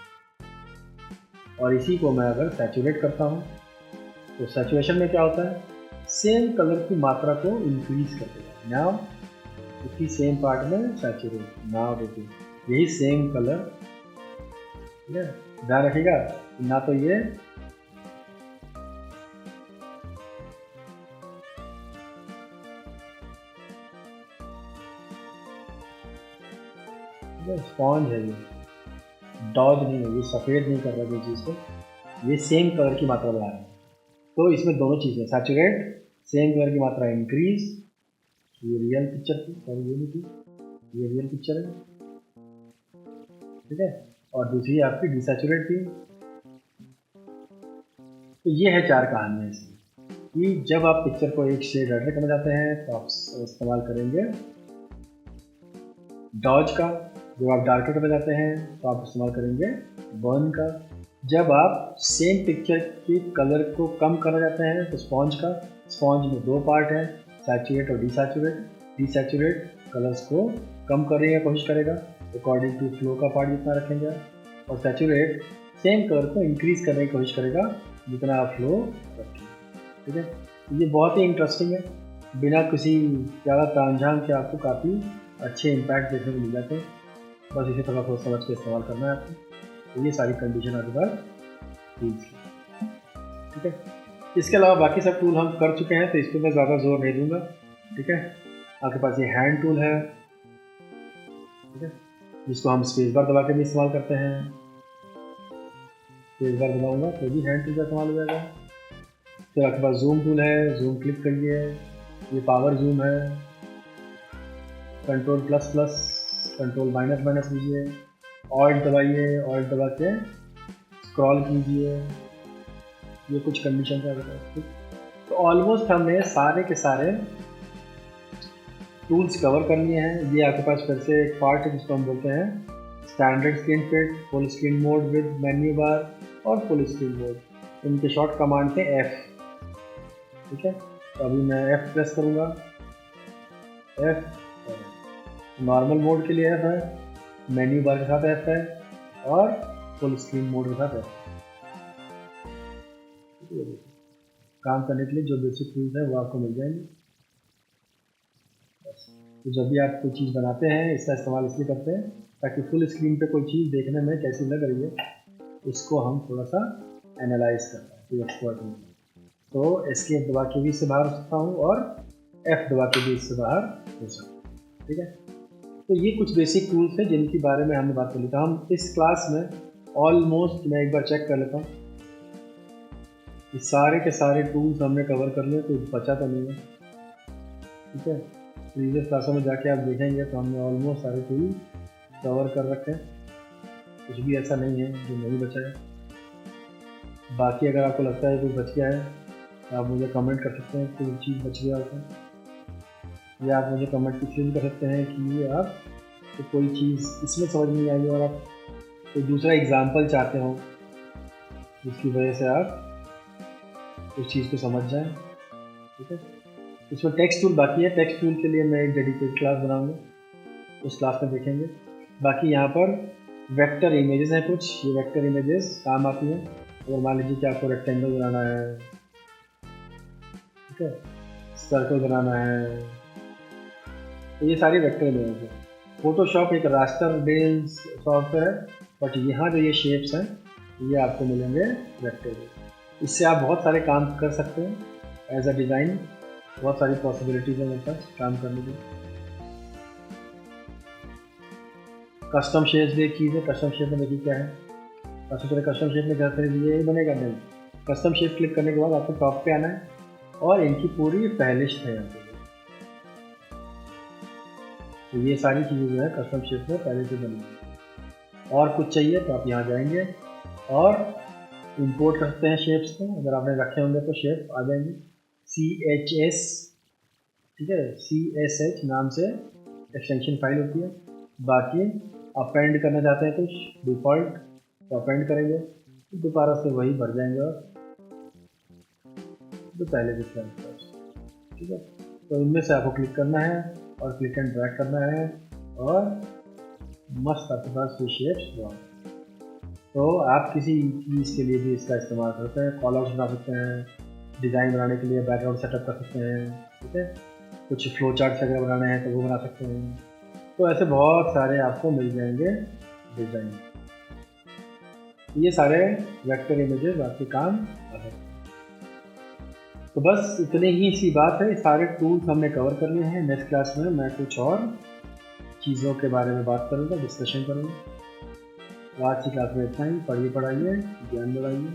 और इसी को मैं अगर सैचुरेट करता हूँ तो सैचुरेशन में क्या होता है? सेम कलर की मात्रा को इंक्रीज कर देगा। नाउ इसी सेम पार्ट में सैचुरेट। नाउ देखिए यही सेम कलर, ठीक है, ध्यान रखिएगा ना तो ये स्पॉन्ज है, ये डॉज नहीं है, ये सफ़ेद नहीं कर रहा है चीज़ को, ये सेम कलर की मात्रा बढ़ा रहा है। तो इसमें दोनों चीज़ें, सैचुरेट सेम कलर की मात्रा इंक्रीज, ये रियल पिक्चर थी, सॉरी ये नहीं थी, ये रियल पिक्चर है, ठीक है, और दूसरी आपकी डिसैचुरेट थी। तो ये है चार कहानियाँ इसमें कि जब आप पिक्चर को एक शेड रेडर करना चाहते हैं तो आप इस्तेमाल करेंगे डॉज का, जब आप डार्कर करना चाहते हैं तो आप इस्तेमाल करेंगे बर्न का, जब आप सेम पिक्चर के कलर को कम करना चाहते हैं तो स्पॉन्ज का। स्पॉन्ज में दो पार्ट है, सैचुरेट और डिसैचुरेट। डिसैचुरेट कलर्स को कम करने की कोशिश करेगा अकॉर्डिंग टू फ्लो का पार्ट जितना रखेंगे, और सैचुरेट सेम कलर को इंक्रीज करने की कोशिश करेगा जितना आप फ्लो रखें, ठीक है। ये बहुत ही इंटरेस्टिंग है, बिना किसी ज़्यादा तामझाम के आपको काफ़ी अच्छे इम्पैक्ट देखने को मिल जाते हैं। बस इसे थोड़ा सोच समझ के इस्तेमाल करना है आपको। तो ये सारी कंडीशन आपके पास ठीक है। इसके अलावा बाकी सब टूल हम कर चुके हैं तो इस पर मैं ज़्यादा जोर नहीं दूंगा, ठीक है। आपके पास ये हैंड टूल है, ठीक है, जिसको हम स्पेस बार दबा के भी इस्तेमाल करते हैं। स्पेस बार दबाऊंगा तो भी हैंड टूल का इस्तेमाल हो जाएगा। फिर आपके पास जूम टूल है, जूम क्लिक करिए, ये पावर जूम है, control plus plus, control minus minus कीजिए, ऑल्ट दबाइए, ऑल्ट दबा के स्क्रॉल कीजिए, ये कुछ कंडीशन है ठीक। तो ऑलमोस्ट हमने सारे के सारे टूल्स कवर कर लिए हैं। ये आपके पास फिर से एक पार्ट है जिसको हम बोलते हैं standard screen fit, full screen mode with menu bar और फुल स्क्रीन मोड। इनके शॉर्ट कमांड थे F, ठीक है। तो अभी मैं F प्रेस करूँगा, F नॉर्मल मोड के लिए F है, मेन्यू बार के साथ F है और फुल स्क्रीन मोड के साथ F। काम करने के लिए जो बेसिक टूल्स हैं वो आपको मिल जाएंगे। तो जब भी आप कोई चीज़ बनाते हैं इसका इस्तेमाल इसलिए करते हैं ताकि फुल स्क्रीन पे कोई चीज़ देखने में कैसी लग रही है इसको हम थोड़ा सा एनालाइज करते हैं कोई एक्सपर्ट में। तो एस्केप दबा के भी इससे बाहर हो सकता हूँ और F दबा के भी इससे बाहर हो सकता हूँ, ठीक है। तो ये कुछ बेसिक टूल्स हैं जिनके बारे में हमने बात कर ली। था हम इस क्लास में ऑलमोस्ट, मैं एक बार चेक कर लेता हूँ, ये सारे के सारे टूल्स हमने कवर कर लिए, कुछ बचा तो नहीं है, ठीक है। प्रीवियस क्लासों में जाके आप देखेंगे तो हमने ऑलमोस्ट सारे टूल कवर कर रखे हैं, कुछ भी ऐसा नहीं है जो नहीं बचा है। बाकी अगर आपको लगता है कुछ बच गया है तो आप मुझे कमेंट कर सकते हैं कोई चीज़ बच गया होता है, या आप मुझे कमेंट इसलिए कर सकते हैं कि आप तो कोई चीज़ इसमें समझ नहीं आई और आप कोई दूसरा एग्जाम्पल चाहते हो जिसकी वजह से आप उस चीज़ को समझ जाएं, ठीक है। इसमें टेक्स्ट टूल बाकी है, टेक्स्ट टूल के लिए मैं एक डेडिकेटेड क्लास बनाऊंगा, उस क्लास में देखेंगे। बाकी यहाँ पर वेक्टर इमेजेस हैं कुछ, ये वेक्टर इमेजेस काम आती हैं अगर मान लीजिए कि आपको रेक्टेंगल बनाना है, ठीक है, सर्कल बनाना है, तो ये सारी वेक्टर इमेजेस हैं। फोटोशॉप एक रास्टर बेस्ड सॉफ्टवेयर है, बट यहाँ जो ये शेप्स हैं ये आपको मिलेंगे वेक्टर। इससे आप बहुत सारे काम कर सकते हैं एज अ डिज़ाइन, बहुत सारी पॉसिबिलिटीज़ हैं मेरे पास काम करने की। कस्टम शेप्स भी एक चीज़ है। कस्टम शेप में देखिए क्या है, सबसे पहले कस्टम शेप में क्या करें, ये बनेगा नहीं। कस्टम शेप क्लिक करने के बाद आपको टॉप पे आना है और इनकी पूरी फहरिस्त है यहाँ पे। तो ये सारी चीज़ें जो है कस्टम शेप में पहले से बनी है। और कुछ चाहिए तो आप यहाँ जाएंगे और इंपोर्ट कर सकते हैं शेप्स को। अगर आपने रखे होंगे तो शेप आ जाएंगे। CHS, ठीक है, CSH नाम से एक्सटेंशन फाइल होती है। बाकी अपेंड करना चाहते हैं कुछ डिफ़ॉल्ट तो अपेंड करेंगे, दोबारा से वही भर जाएंगे और जो पहले से था, ठीक है। तो इनमें से आपको क्लिक करना है और क्लिक एंड ड्रैग करना है और मस्त आपके पास ये शेप्स बना। तो आप किसी चीज़ के लिए भी इसका इस्तेमाल कर सकते हैं। कॉल आउट्स बना सकते हैं, डिज़ाइन बनाने के लिए बैकग्राउंड सेटअप कर सकते हैं, ठीक है। कुछ फ्लो चार्ट्स अगर बनाने हैं तो वो बना सकते हैं। तो ऐसे बहुत सारे आपको मिल जाएंगे डिज़ाइन। ये सारे वेक्टर इमेजेस आपके काम आ सकते हैं। तो बस इतनी ही सी बात है। सारे टूल्स हमने कवर कर लिए हैं। नेक्स्ट क्लास में मैं कुछ और चीज़ों के बारे में बात करूँगा, डिस्कशन करूँगा। तो आज की क्लास में इतना ही। पढ़िए, पढ़ाइए, ज्ञान बढ़ाइए।